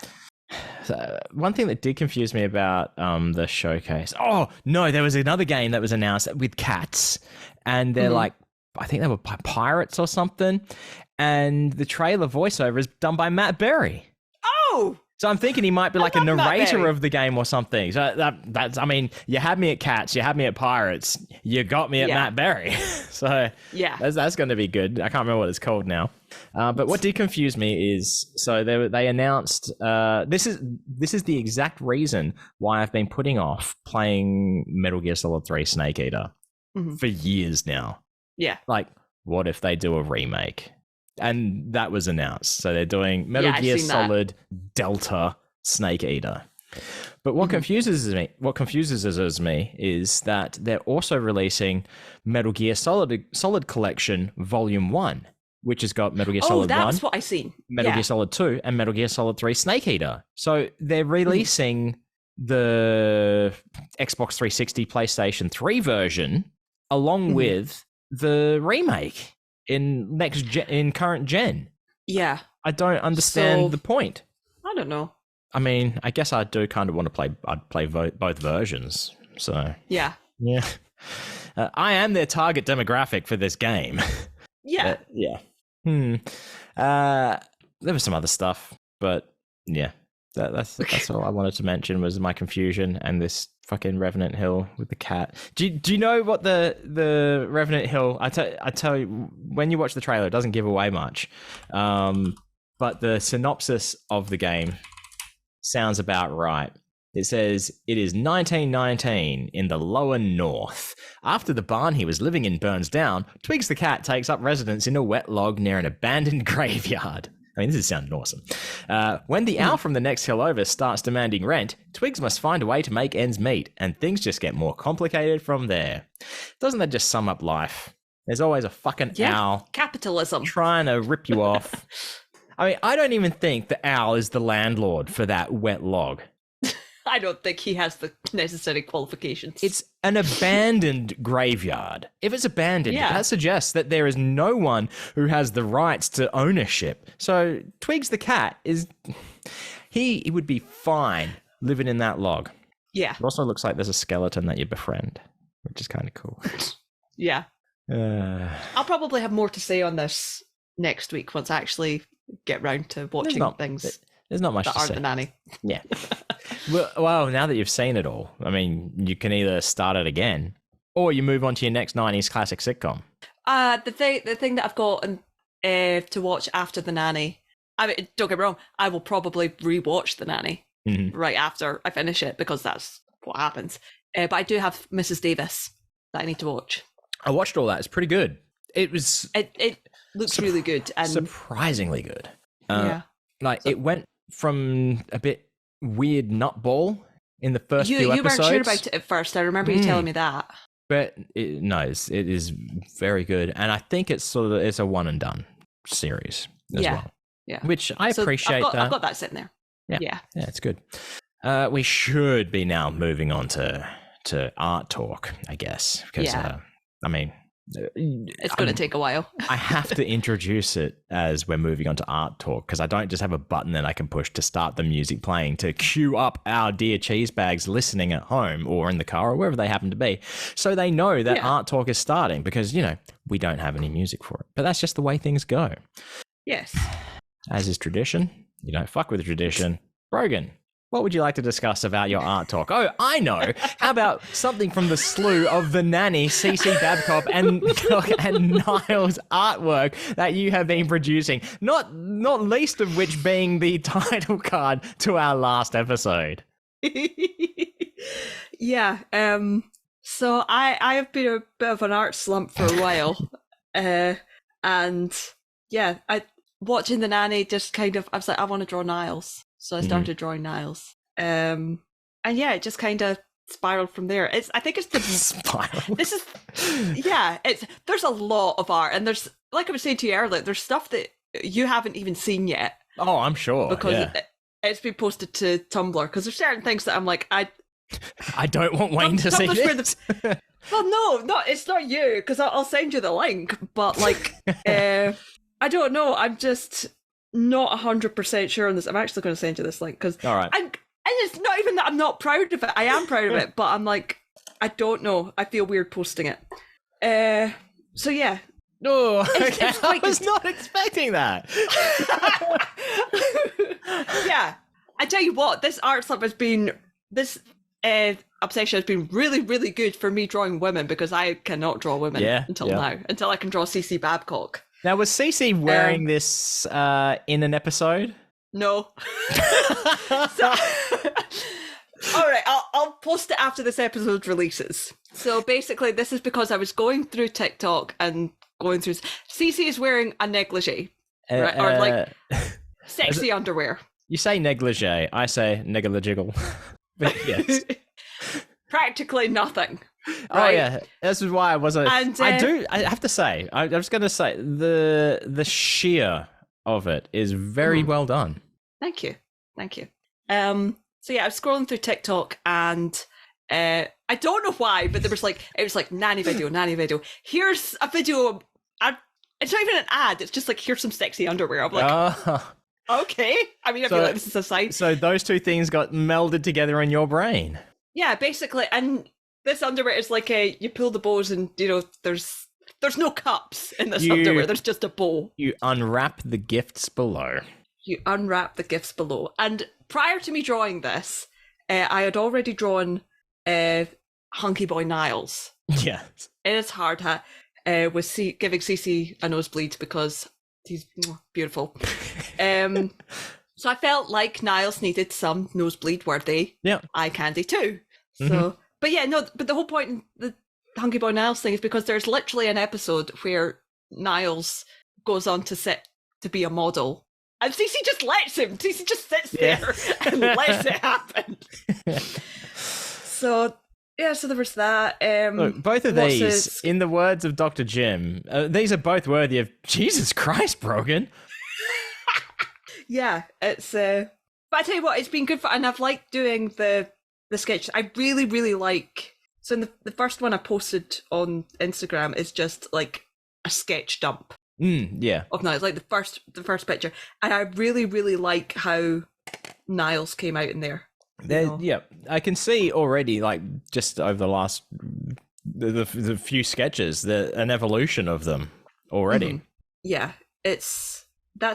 So, one thing that did confuse me about the showcase. Oh, no, there was another game that was announced with cats, and they're like, I think they were pirates or something, and the trailer voiceover is done by Matt Berry. Oh! So I'm thinking he might be like a narrator of the game or something. So that's, I mean, you had me at cats, you had me at pirates, you got me at Matt Berry. So yeah, that's going to be good. I can't remember what it's called now. But what did confuse me is, so they announced, this is the exact reason why I've been putting off playing Metal Gear Solid 3 Snake Eater for years now. Yeah. Like, what if they do a remake? And that was announced. So they're doing Metal Gear Solid Delta Snake Eater. But what confuses me is that they're also releasing Metal Gear Solid Collection Volume 1, which has got Metal Gear Solid 1. That's what I seen. Metal Gear Solid 2 and Metal Gear Solid 3 Snake Eater. So they're releasing the Xbox 360 PlayStation 3 version along with the remake in current gen. Yeah. I don't understand the point. I don't know. I mean, I guess I do kind of want to play both versions. So yeah. I am their target demographic for this game. Yeah. There was some other stuff, but yeah. That's all I wanted to mention was my confusion and this fucking Revenant Hill with the cat. Do you know what the Revenant Hill? I tell you, when you watch the trailer, it doesn't give away much, but the synopsis of the game sounds about right. It says, it is 1919 in the lower north. After the barn he was living in burns down, Twigs the cat takes up residence in a wet log near an abandoned graveyard. I mean, this is sounding awesome. When the owl from the next hill over starts demanding rent, Twigs must find a way to make ends meet, and things just get more complicated from there. Doesn't that just sum up life? There's always a fucking owl. Capitalism. Trying to rip you off. I mean, I don't even think the owl is the landlord for that wet log. I don't think he has the necessary qualifications. It's an abandoned graveyard. If it's abandoned, that suggests that there is no one who has the rights to ownership. So Twigs the cat he would be fine living in that log. Yeah. It also looks like there's a skeleton that you befriend, which is kind of cool. Yeah. I'll probably have more to say on this next week once I actually get round to watching things. There's not much that to aren't say. the Nanny. Yeah. Well, now that you've seen it all, I mean, you can either start it again or you move on to your next 90s classic sitcom. The thing that I've got to watch after the Nanny, I mean, don't get me wrong, I will probably rewatch the Nanny right after I finish it because that's what happens. But I do have Mrs. Davis that I need to watch. I watched all that. It's pretty good. It looks really good and surprisingly good. It went from a bit weird nutball in the first few episodes. You weren't sure about it at first. I remember you telling me that. But it is very good, and I think it's a one and done series as well. Yeah, which I appreciate. I've got that sitting there. Yeah, it's good. We should be now moving on to art talk, I guess, because I mean, it's going to take a while. I have to introduce it as we're moving on to art talk because I don't just have a button that I can push to start the music playing to cue up our dear cheese bags listening at home or in the car or wherever they happen to be, so they know that art talk is starting because we don't have any music for it. But that's just the way things go. Yes, as is tradition. You don't fuck with the tradition. Brogan, what would you like to discuss about your art talk? Oh, I know. How about something from the slew of the Nanny, CC Babcock, and Niall's artwork that you have been producing? Not least of which being the title card to our last episode. Yeah. So I have been a bit of an art slump for a while, and watching the Nanny just kind of, I was like, I want to draw Niles. So I started drawing Niles. And it just kind of spiraled from there. I think it's the Spiral. This is there's a lot of art, and there's, like I was saying to you earlier, there's stuff that you haven't even seen yet. Oh, I'm sure. Because it's been posted to Tumblr, because there's certain things that I'm like, I don't want Wayne to see this. Well, no, it's not you, because I'll send you the link, but like, I don't know, I'm just not 100% sure on this. I'm actually going to send you this link, because all right. And it's not even that I'm not proud of it. I am proud of it, but I'm like, I don't know. I feel weird posting it. So yeah. No, okay. I was not expecting that. Yeah. I tell you what, this art stuff has been, this obsession has been really, really good for me drawing women, because I cannot draw women until now, until I can draw Cece Babcock. Now, was Cece wearing this in an episode? No. So, all right, I'll post it after this episode releases. So basically, this is because I was going through TikTok and going through. Cece is wearing a negligee, right? Or like sexy underwear. You say negligee, I say negligiggle. But yes, practically nothing. Right? Oh yeah, this is why I wasn't. And I have to say, I was going to say the sheer of it is very well done. Thank you. So yeah, I was scrolling through TikTok, and I don't know why, but it was like nanny video. Here's a video. It's not even an ad. It's just like, here's some sexy underwear. I'm like, okay. I mean, I feel like this is a sign. So those two things got melded together in your brain. Yeah, basically. And this underwear is like you pull the bows, and there's no cups in this underwear. There's just a bow. You unwrap the gifts below. And prior to me drawing this, I had already drawn Hunky Boy Niles. Yes. In his hard hat, with giving Cece a nosebleed because he's beautiful. So I felt like Niles needed some nosebleed-worthy eye candy too. So, but the whole point in the Hunky Boy Niles thing is because there's literally an episode where Niles goes on to sit to be a model. And Cece just lets him. Cece just sits there and lets it happen. So there was that. Look, both of these, in the words of Dr. Jim, these are both worthy of Jesus Christ, Brogan. Yeah, it's. But I tell you what, it's been good and I've liked doing the sketches. I really, really like. So in the first one I posted on Instagram is just like a sketch dump. Of Niles, like the first picture, and I really, really like how Niles came out in there. Yeah, I can see already, like just over the last the few sketches, an evolution of them already. Yeah, that's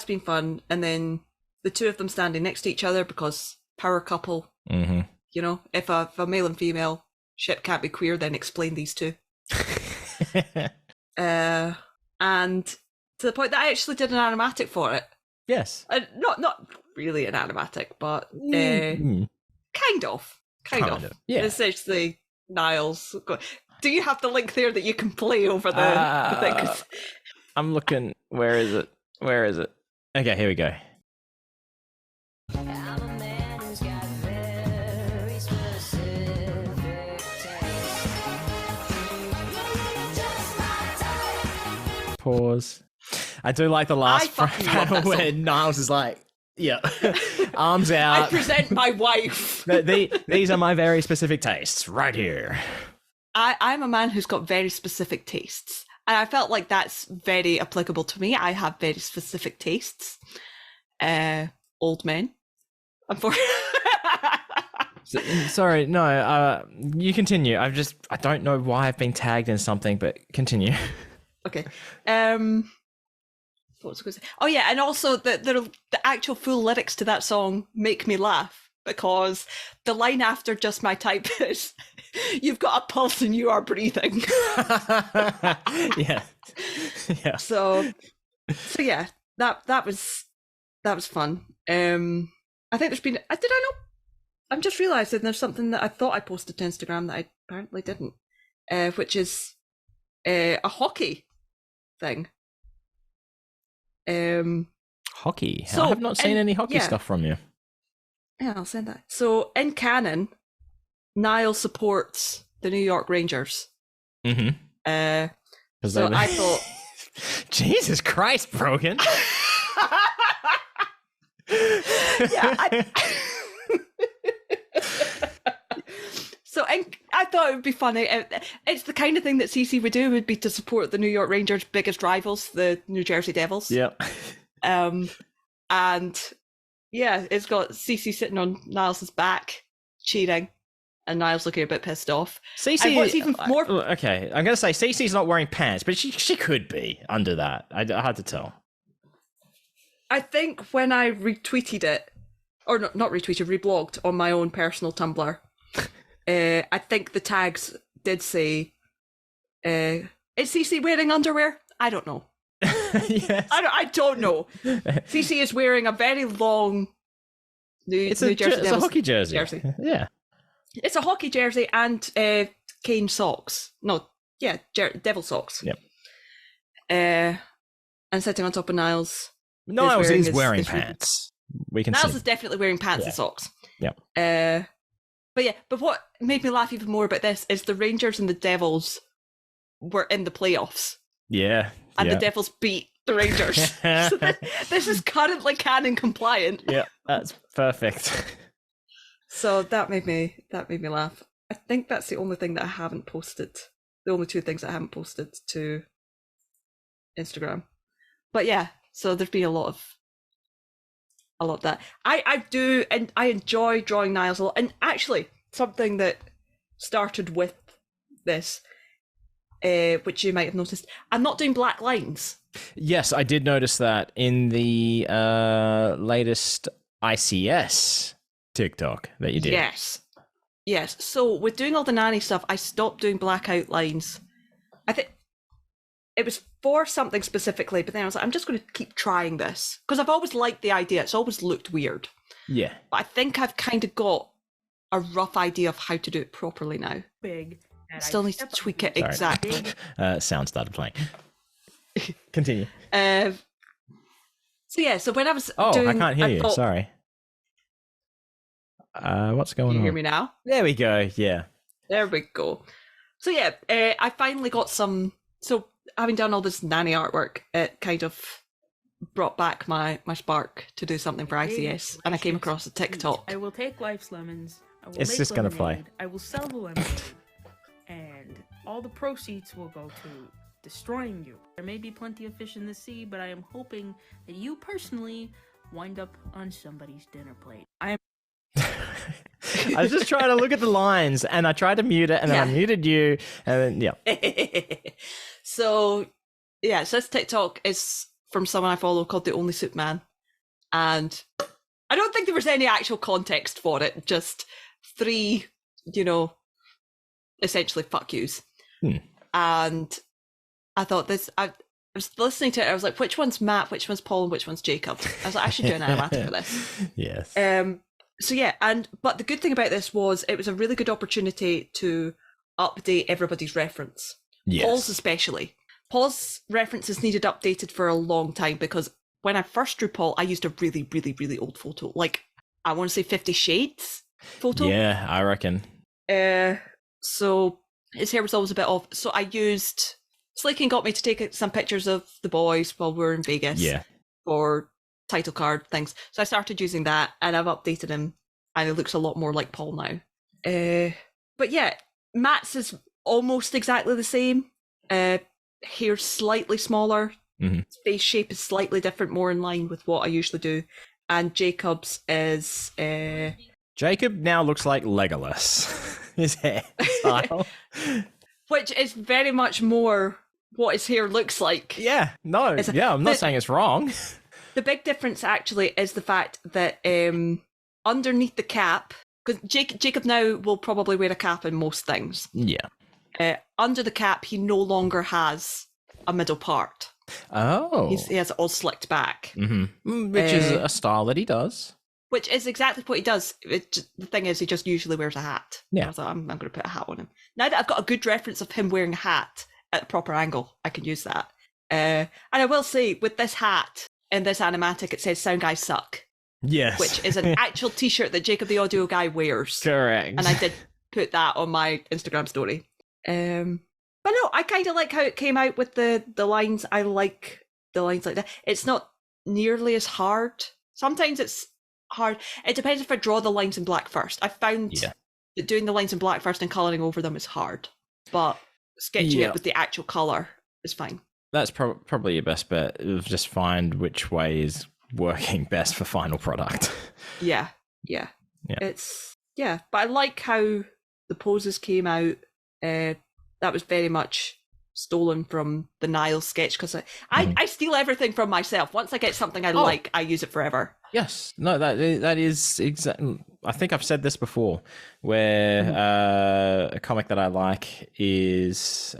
been fun, and then the two of them standing next to each other because power couple. If a male and female ship can't be queer, then explain these two. And to the point that I actually did an animatic for it. Yes. Not really an animatic, but kind of. Yeah. Essentially, Niles. Do you have the link there that you can play over the thing? 'Cause I'm looking. Where is it? Okay, here we go. Pause. I do like the last panel where Niles is like, arms out. I present my wife. These are my very specific tastes right here. I'm a man who's got very specific tastes. And I felt like that's very applicable to me. I have very specific tastes. Old men. Sorry, no, you continue. I don't know why I've been tagged in something, but continue. Okay. What was I going to say? Oh yeah, and also the actual full lyrics to that song make me laugh because the line after "just my type" is "You've got a pulse and you are breathing." Yeah. So yeah, that was fun. I think there's been. Did I know? I'm just realising there's something that I thought I posted to Instagram that I apparently didn't, which is a hockey thing. Hockey? So, I have not seen any hockey stuff from you. Yeah, I'll send that. So in canon, Niall supports the New York Rangers. Mm-hmm. So I thought, Jesus Christ, Brogan. yeah. So I thought it would be funny. It's the kind of thing that CC would do, would be to support the New York Rangers' biggest rivals, the New Jersey Devils. Yep. And yeah, it's got CC sitting on Niles' back, cheating, and Niles looking a bit pissed off. CC, and what's even more... Okay, I'm going to say CC's not wearing pants, but she could be under that. I had to tell. I think when I retweeted it, or not retweeted, reblogged on my own personal Tumblr, I think the tags did say, is CC wearing underwear? I don't know. Yes. I don't know. CC is wearing a very long New Jersey Devils. It's a hockey jersey. Yeah. It's a hockey jersey and cane socks. No, yeah, devil socks. Yep. And sitting on top of Niles. Niles is wearing pants. We can Niles see. is definitely wearing pants and socks. Yep. But what made me laugh even more about this is the Rangers and the Devils were in the playoffs. Yeah. And the Devils beat the Rangers. So this is currently canon compliant. Yeah, that's perfect. So that made me laugh. I think that's the only thing that I haven't posted. The only two things I haven't posted to Instagram. But yeah, so there's been a lot of that. I do, and I enjoy drawing Niles a lot. And actually, something that started with this, which you might have noticed, I'm not doing black lines. Yes, I did notice that in the latest ICS TikTok that you did. Yes. So with doing all the nanny stuff, I stopped doing black outlines. I think it was for something specifically, but then I was like, I'm just going to keep trying this because I've always liked the idea. It's always looked weird. Yeah. But I think I've kind of got a rough idea of how to do it properly now. Big. Still need to tweak it exactly. Sound started playing. Continue. So when I was I can't hear you. Sorry. What's going on? Can you hear me now? There we go. Yeah. There we go. So yeah, I finally got some. So having done all this nanny artwork, it kind of brought back my spark to do something for ICS, and I came across a TikTok. I will take life's lemons. I will it's make just gonna fly. I will sell the lemonade, and all the proceeds will go to destroying you. There may be plenty of fish in the sea, but I am hoping that you personally wind up on somebody's dinner plate. I was just trying to look at the lines, and I tried to mute it, and then I muted you, and then So this TikTok is from someone I follow called The Only Soup Man, and I don't think there was any actual context for it, just 3, essentially fuck yous. And I thought I was listening to it, I was like, which one's Matt, which one's Paul, and which one's Jacob? I was like, I should do an animatic for this. Yes. So yeah, but the good thing about this was it was a really good opportunity to update everybody's reference. Yes. Paul's especially. Paul's references needed updated for a long time because when I first drew Paul, I used a really, really, really old photo. Like, I want to say 50 Shades photo. Yeah, I reckon. So his hair was always a bit off. So I used... Slaking got me to take some pictures of the boys while we were in Vegas. Yeah. For title card things. So I started using that and I've updated him and it looks a lot more like Paul now. But yeah, Matt's is almost exactly the same. Hair's slightly smaller. Mm-hmm. Face shape is slightly different, more in line with what I usually do. And Jacob's is... Jacob now looks like Legolas. His hairstyle. Which is very much more what his hair looks like. Yeah, no, I'm not saying it's wrong. The big difference actually is the fact that underneath the cap, because Jacob now will probably wear a cap in most things. Yeah. Under the cap, he no longer has a middle part. Oh. He has it all slicked back. Mm-hmm. Which is a style that he does. Which is exactly what he does. The thing is, he just usually wears a hat. Yeah. I was like, I'm going to put a hat on him. Now that I've got a good reference of him wearing a hat at the proper angle, I can use that. And I will say, with this hat, in this animatic, it says "Sound Guys Suck." Yes. Which is an actual t-shirt that Jacob the Audio Guy wears. Correct. And I did put that on my Instagram story. But no, I kind of like how it came out with the lines. I like the lines like that. It's not nearly as hard. Sometimes it's hard. It depends if I draw the lines in black first. I found that doing the lines in black first and colouring over them is hard. But sketching it with the actual colour is fine. That's probably your best bet. Just find which way is working best for final product. Yeah. But I like how the poses came out. That was very much stolen from the Nile sketch, because I steal everything from myself. Once I get something I like, I use it forever. Yes. No, that is exactly. I think I've said this before, where a comic that I like is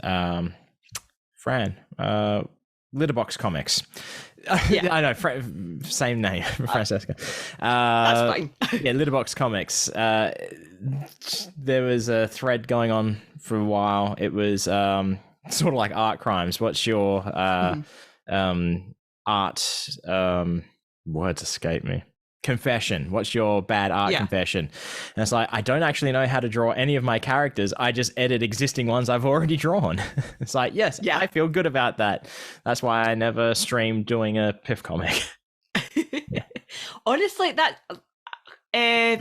Fran, Litterbox Comics. I know, same name, Francesca. That's fine. Litterbox Comics. There was a thread going on for a while. It was sort of like art crimes. What's your art? Words escape me. Confession. What's your bad art confession? And it's like, I don't actually know how to draw any of my characters. I just edit existing ones I've already drawn. It's like, yes, I feel good about that. That's why I never stream doing a Piff comic. Honestly, that I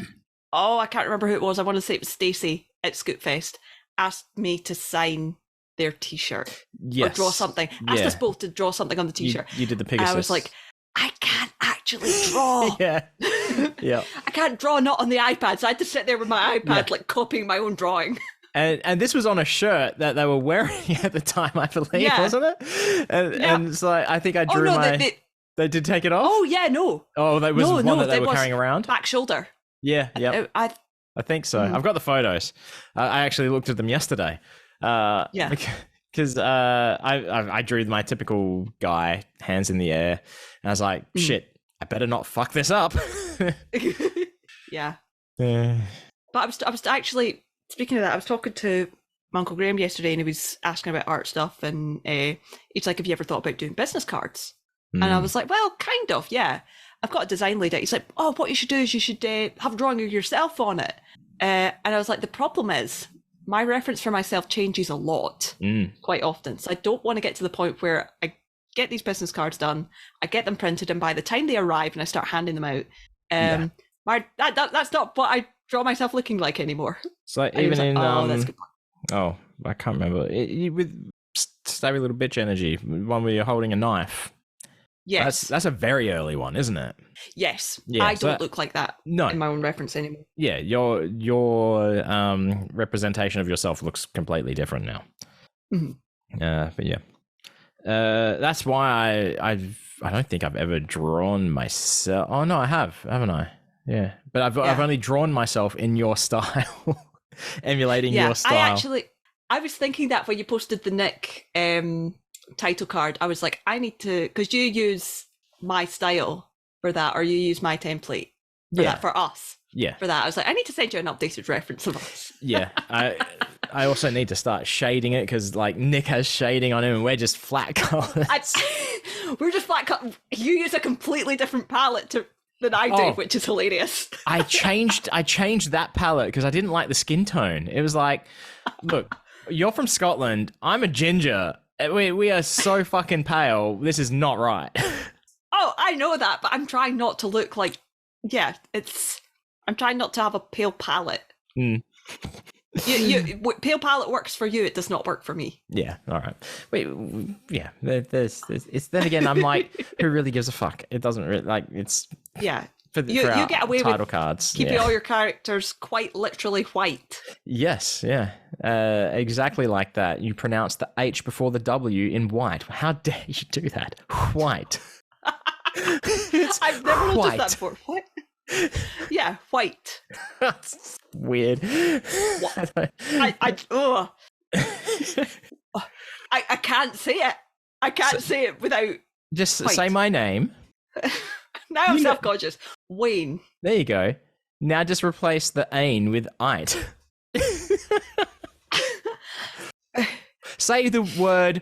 can't remember who it was. I want to say it was Stacey at Scootfest asked me to sign their t-shirt or draw something. Asked us both to draw something on the t-shirt. You did the Pegasus. I was like, I can't actually draw. Yeah. I can't draw not on the iPad, so I had to sit there with my iPad like copying my own drawing. And this was on a shirt that they were wearing at the time, I believe, wasn't it? And so I think I drew they did take it off? Oh, yeah, no. Oh, that was one that they were carrying around? Back shoulder. Yeah. I think so. I've got the photos. I actually looked at them yesterday. Because I drew my typical guy, hands in the air, and I was like, shit, I better not fuck this up. But I was actually, speaking of that, I was talking to my Uncle Graham yesterday, and he was asking about art stuff, and he's like, have you ever thought about doing business cards? And I was like, well, kind of, yeah. I've got a design laid out. He's like, oh, what you should do is you should have a drawing of yourself on it. And I was like, the problem is, my reference for myself changes a lot, quite often. So I don't want to get to the point where I get these business cards done, I get them printed, and by the time they arrive and I start handing them out, that's not what I draw myself looking like anymore. So even in that's a good point. I can't remember with Stabby Little Bitch Energy, one where you're holding a knife. Yes, that's a very early one, isn't it? Yes, I don't look like that in my own reference anymore. Yeah, your representation of yourself looks completely different now. But yeah, that's why I don't think I've ever drawn myself. Oh no, I have, haven't I? Yeah, but I've only drawn myself in your style, emulating your style. I was thinking that when you posted the Nick title card, I was like, I need to, because you use my style for that, or you use my template for that for us. Yeah. For that, I was like, I need to send you an updated reference of us. Yeah. I also need to start shading it, because like Nick has shading on him and we're just flat colors. We're just flat colors. You use a completely different palette than I do, which is hilarious. I changed that palette because I didn't like the skin tone. It was like, look, you're from Scotland, I'm a ginger. We are so fucking pale. This is not right. Oh, I know that, but I'm trying not to look like. Yeah, I'm trying not to have a pale palette. Pale palette works for you. It does not work for me. Yeah. All right. Wait. Yeah. There's. It's then again. I'm like, who really gives a fuck? It doesn't really like. It's. Yeah. For you get away title with cards. Keeping all your characters quite literally white. Yes, yeah. Exactly like that. You pronounce the H before the W in white. How dare you do that? White. I've never noticed that before. What? Yeah, white. That's weird. I can't say it. I can't say it without. Just white. Say my name. Now I'm self-conscious. Wayne. There you go. Now just replace the ain with ite. Say the word,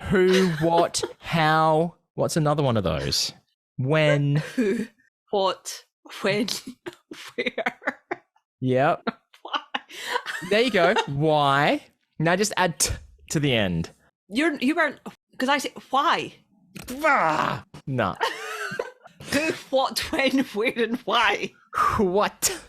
who, what, how. What's another one of those? When. Who, what, when, where. Yep. Why? There you go. Why? Now just add to the end. You weren't, because I said, why? No. Who, what, when, where, and why? What?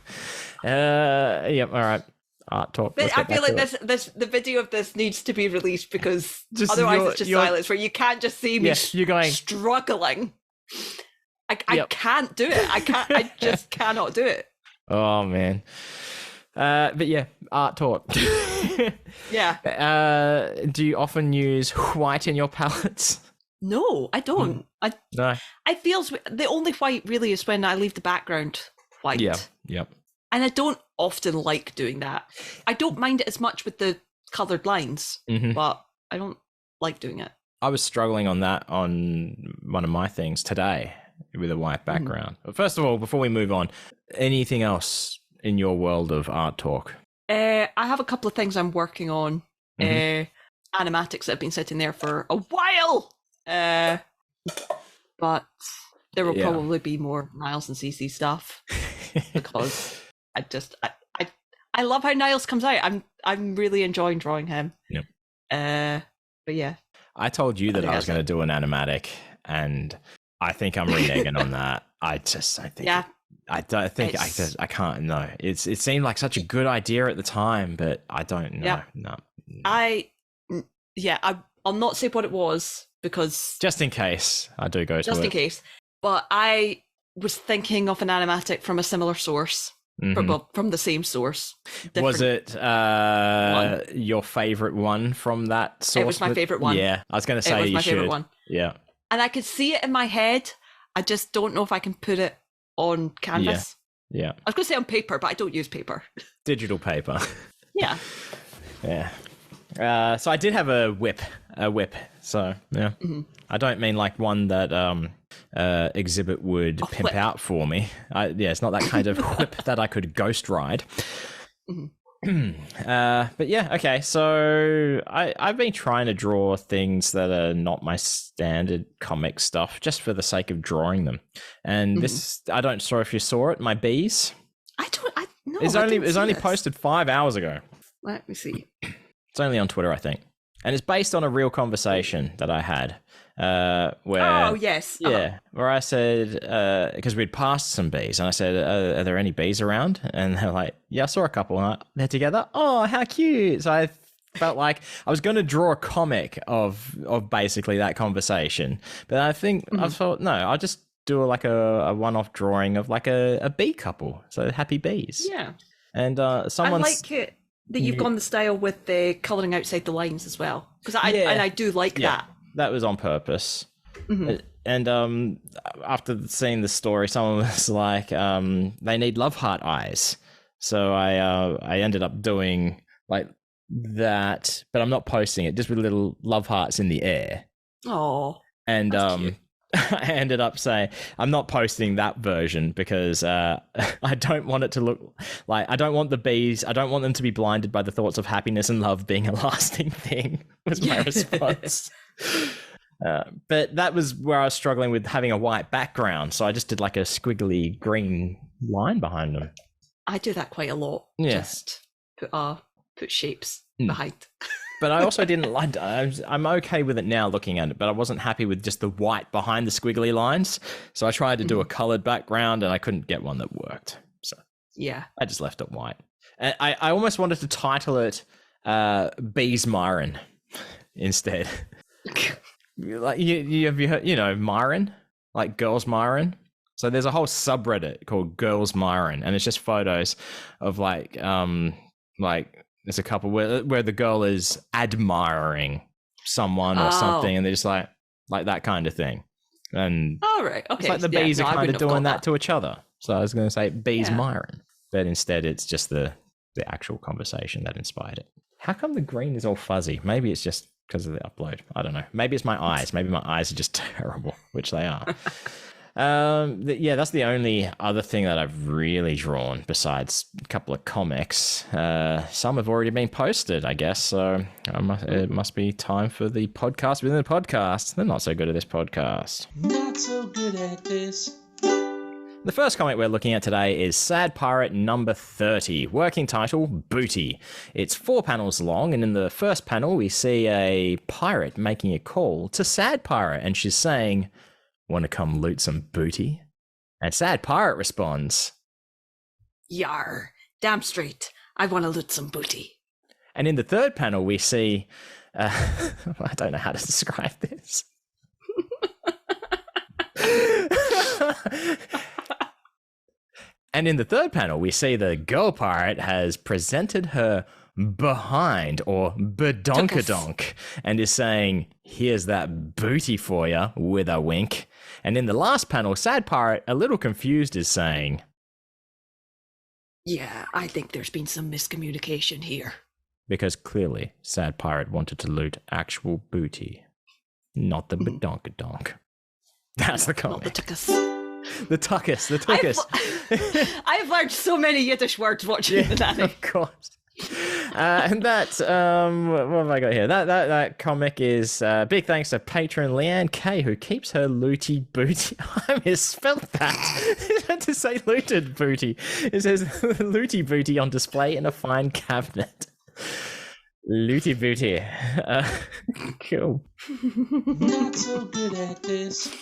Yep. All right. Art talk. But Let's I get feel back like to the video of this needs to be released because Just otherwise your- it's just your- silence where you can't just see me Yes, you're going. struggling. I Yep. can't do it. I just cannot do it. Oh man. But yeah, art talk. Yeah. Do you often use white in your palettes? No, I don't. No. I feel the only white really is when I leave the background white. Yeah. Yep. And I don't often like doing that. I don't mind it as much with the coloured lines, Mhm. but I don't like doing it. I was struggling on that on one of my things today with a white background. First of all, before we move on, anything else in your world of art talk? I have a couple of things I'm working on. Animatics that have been sitting there for a while. But there will probably be more Niles and CC stuff because I love how Niles comes out. I'm really enjoying drawing him. Yep. But yeah. I told you that I was going to do an animatic, and I think I'm reneging on that. I think. Yeah. I don't think I can't. No, it seemed like such a good idea at the time, but I don't know. Yeah. I'll not say what it was because just in case I do go to it. just in case. But I was thinking of an animatic from a similar source, from the same source. Was it your favorite one from that source? It was my favorite one. Yeah, I was going to say it was you my should. favorite one. Yeah, and I could see it in my head. I just don't know if I can put it on canvas. Yeah. I was going to say on paper, but I don't use paper. Digital paper. Yeah. Yeah. So I did have a whip. So yeah, I don't mean like one that Exhibit would pimp whip. out for me. It's not that kind of whip that I could ghost ride. But yeah, okay. So I've been trying to draw things that are not my standard comic stuff, just for the sake of drawing them. And this, I don't know if you saw it. My bees. It's only posted 5 hours ago. Let me see. It's only on Twitter, I think, and it's based on a real conversation that I had. Where oh yes, where I said because we'd passed some bees, and I said, "Are there any bees around?" And they're like, "Yeah, I saw a couple." And they're together. Oh, how cute! So I felt like I was going to draw a comic of basically that conversation, but I think I thought no, I'll just do like a one-off drawing of like a bee couple, so happy bees. Yeah, and someone I like it that you've gone the style with the colouring outside the lines as well, because I do like that. That was on purpose. And after seeing the story, someone was like, they need love heart eyes. So I ended up doing like that, but I'm not posting it, just with little love hearts in the air. Oh. And I ended up saying, I'm not posting that version because I don't want it to look like, I don't want the bees, I don't want them to be blinded by the thoughts of happiness and love being a lasting thing, was my response. But that was where I was struggling with having a white background, so I just did like a squiggly green line behind them. I do that quite a lot. Yeah. Just put shapes behind. But I also didn't like. I'm okay with it now looking at it, but I wasn't happy with just the white behind the squiggly lines. So I tried to do a colored background, and I couldn't get one that worked. So yeah, I just left it white. And I almost wanted to title it "Bees Myron" instead. Like you have you heard, Myron, like girls Myron. So there's a whole subreddit called Girls Myron, and it's just photos of like there's a couple where the girl is admiring someone or something, and they're just like that kind of thing. And all right, okay, it's like the bees are kind of doing that to each other. So I was going to say Bees Myron, but instead it's just the actual conversation that inspired it. How come the green is all fuzzy? Maybe it's just because of the upload. I don't know. Maybe it's my eyes. Maybe my eyes are just terrible, which they are. That's the only other thing that I've really drawn besides a couple of comics. Some have already been posted, I guess. So it must be time for the podcast within the podcast. They're not so good at this podcast. Not so good at this. The first comic we're looking at today is Sad Pirate number 30, working title Booty. It's 4 panels long, and in the first panel we see a pirate making a call to Sad Pirate, and she's saying, "Want to come loot some booty?" And Sad Pirate responds, "Yar, damn straight, I want to loot some booty." And in the third panel we see, I don't know how to describe this. And in the third panel, we see the girl pirate has presented her behind, or badonkadonk, and is saying, "Here's that booty for ya," with a wink. And in the last panel, Sad Pirate, a little confused, is saying, "Yeah, I think there's been some miscommunication here." Because clearly, Sad Pirate wanted to loot actual booty, not the badonkadonk. That's the comic. Not the tuckus. The tuckus. I've learned so many Yiddish words watching the Nanny. Of course. And that, what have I got here? That comic is big thanks to patron Leanne K, who keeps her looty booty. I misspelled that. I meant to say looted booty. It says looty booty on display in a fine cabinet. Looty booty. Cool. Not so good at this.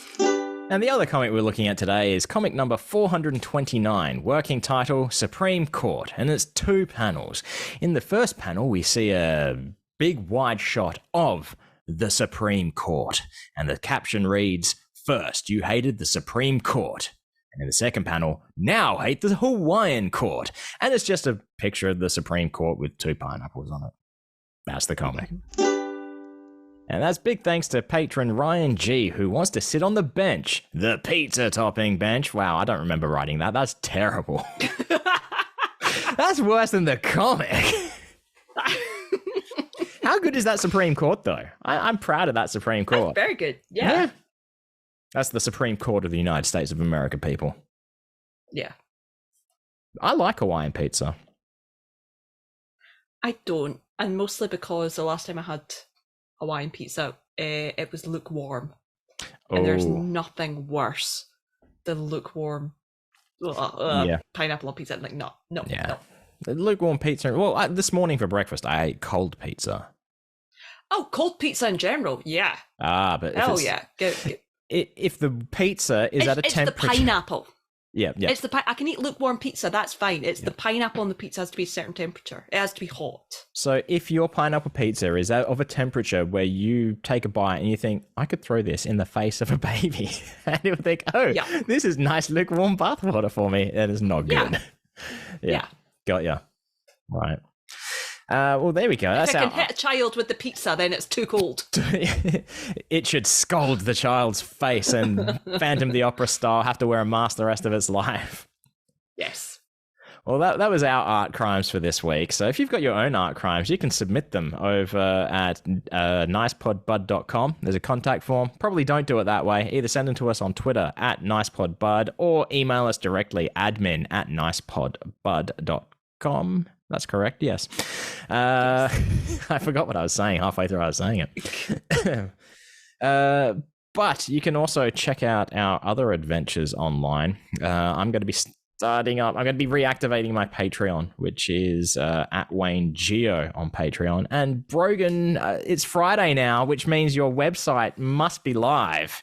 And the other comic we're looking at today is comic number 429, working title Supreme Court, and it's 2 panels. In the first panel, we see a big wide shot of the Supreme Court, and the caption reads, "First, you hated the Supreme Court." And in the second panel, "Now hate the Hawaiian Court." And it's just a picture of the Supreme Court with 2 pineapples on it. That's the comic. And that's big thanks to patron Ryan G, who wants to sit on the bench. The pizza topping bench. Wow, I don't remember writing that. That's terrible. That's worse than the comic. How good is that Supreme Court, though? I'm proud of that Supreme Court. That's very good. Yeah. That's the Supreme Court of the United States of America, people. Yeah. I like Hawaiian pizza. I don't. And mostly because the last time I had Hawaiian pizza, it was lukewarm. And there's nothing worse than lukewarm pineapple on pizza. Like, no. The lukewarm pizza. Well, this morning for breakfast, I ate cold pizza. Oh, cold pizza in general, yeah. But hell yeah. If the pizza is at a temperature, it's the pineapple. Yeah. It's I can eat lukewarm pizza. That's fine. It's the pineapple on the pizza has to be a certain temperature. It has to be hot. So if your pineapple pizza is out of a temperature where you take a bite and you think, "I could throw this in the face of a baby," and you'll think, "Oh, this is nice lukewarm bathwater for me," that is not good. Yeah. Got ya. Right. Well, there we go. If I can hit a child with the pizza, then it's too cold. It should scald the child's face, and Phantom the Opera style have to wear a mask the rest of its life. Yes. Well, that was our art crimes for this week. So if you've got your own art crimes, you can submit them over at nicepodbud.com. There's a contact form. Probably don't do it that way. Either send them to us on Twitter at nicepodbud or email us directly, admin@nicepodbud.com. That's correct, yes. I forgot what I was saying halfway through I was saying it. But you can also check out our other adventures online. I'm going to be reactivating my Patreon, which is at Wayne Geo on Patreon. And Brogan, it's Friday now, which means your website must be live.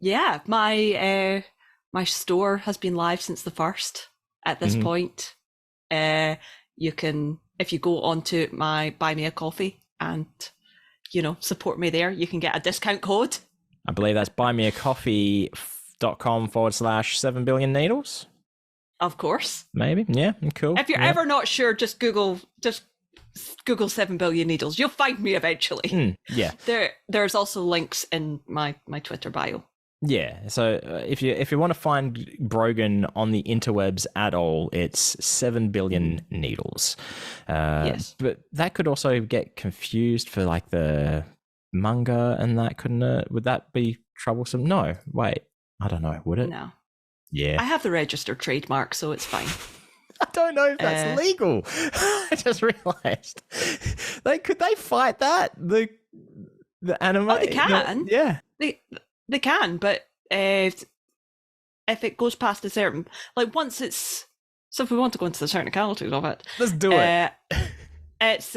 Yeah, my store has been live since the 1st at this point. You can, if you go onto my Buy Me a Coffee and, support me there, you can get a discount code. I believe that's buymeacoffee.com/7 billion needles. Of course. Maybe. Yeah. Cool. If you're ever not sure, just Google 7 billion needles. You'll find me eventually. Yeah. There's also links in my Twitter bio. Yeah, so if you want to find Brogan on the interwebs at all, it's 7 billion needles. Yes. But that could also get confused for like the manga and that, couldn't it? Would that be troublesome? No, wait, I don't know, would it? No. Yeah. I have the registered trademark, so it's fine. I don't know if that's legal. I just realized. Could they fight that? The anime? Oh, they can. Yeah. They can, but if it goes past a certain, like once it's, so if we want to go into the technicalities of it, Let's do it. It's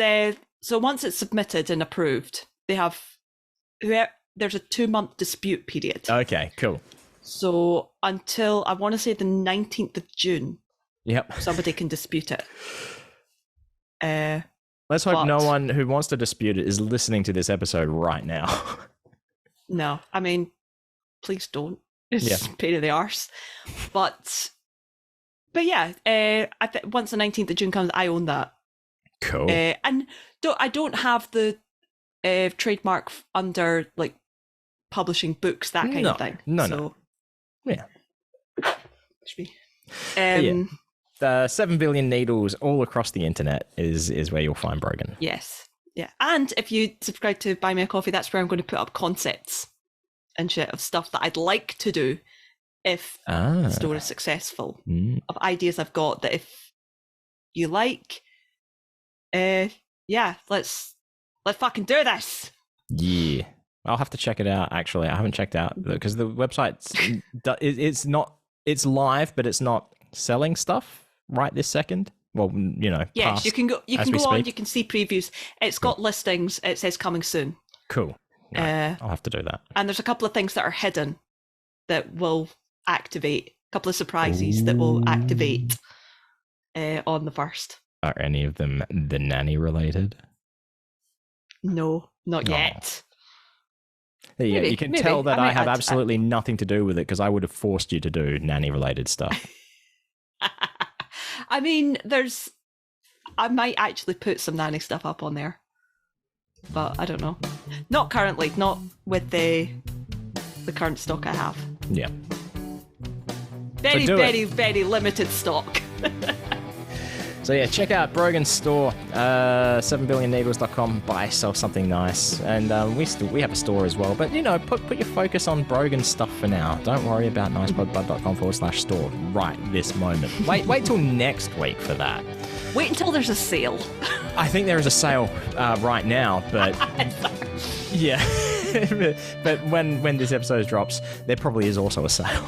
so once it's submitted and approved, they have there's a 2-month dispute period. Okay, cool. So until I want to say the 19th of June, Yep. somebody can dispute it. Let's hope but- no one who wants to dispute it is listening to this episode right now. No, I mean, please don't. It's Yeah. a pain in the arse. But yeah, once the 19th of June comes, I own that. Cool. And I don't have the trademark under like publishing books, that kind of thing. No. Yeah. Excuse me. Yeah. The 7 billion needles all across the internet is where you'll find Brogan. Yes. Yeah. And if you subscribe to Buy Me a Coffee, that's where I'm going to put up concepts and shit of stuff that I'd like to do if the store is successful. Of ideas I've got that if you like, let's fucking do this. Yeah. I'll have to check it out, actually. I haven't checked out because the website's it's live, but it's not selling stuff right this second. Well, Yes, past you can go as we on, speak. you can see previews. It's got listings, it says coming soon. Cool. Right. I'll have to do that. And there's a couple of things that are hidden that will activate, a couple of surprises that will activate on the 1st. Are any of them the Nanny related? No, not Oh. yet. Yeah, Maybe, you can maybe. tell that I I might have add- absolutely nothing to do with it because I would have forced you to do Nanny related stuff. I mean, I might actually put some Nanny stuff up on there, but I don't know. Not currently, not with the current stock I have. Yeah. Very, do it. very, very limited stock. So yeah, check out Brogan's store, 7billionneedles.com. Buy yourself something nice, and we have a store as well. But put your focus on Brogan's stuff for now. Don't worry about nicepodbud.com/store right this moment. Wait till next week for that. Wait until there's a sale. I think there is a sale right now, but yeah. But when this episode drops, there probably is also a sale.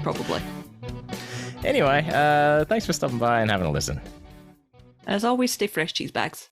Probably. Anyway, thanks for stopping by and having a listen. As always, stay fresh, cheese bags.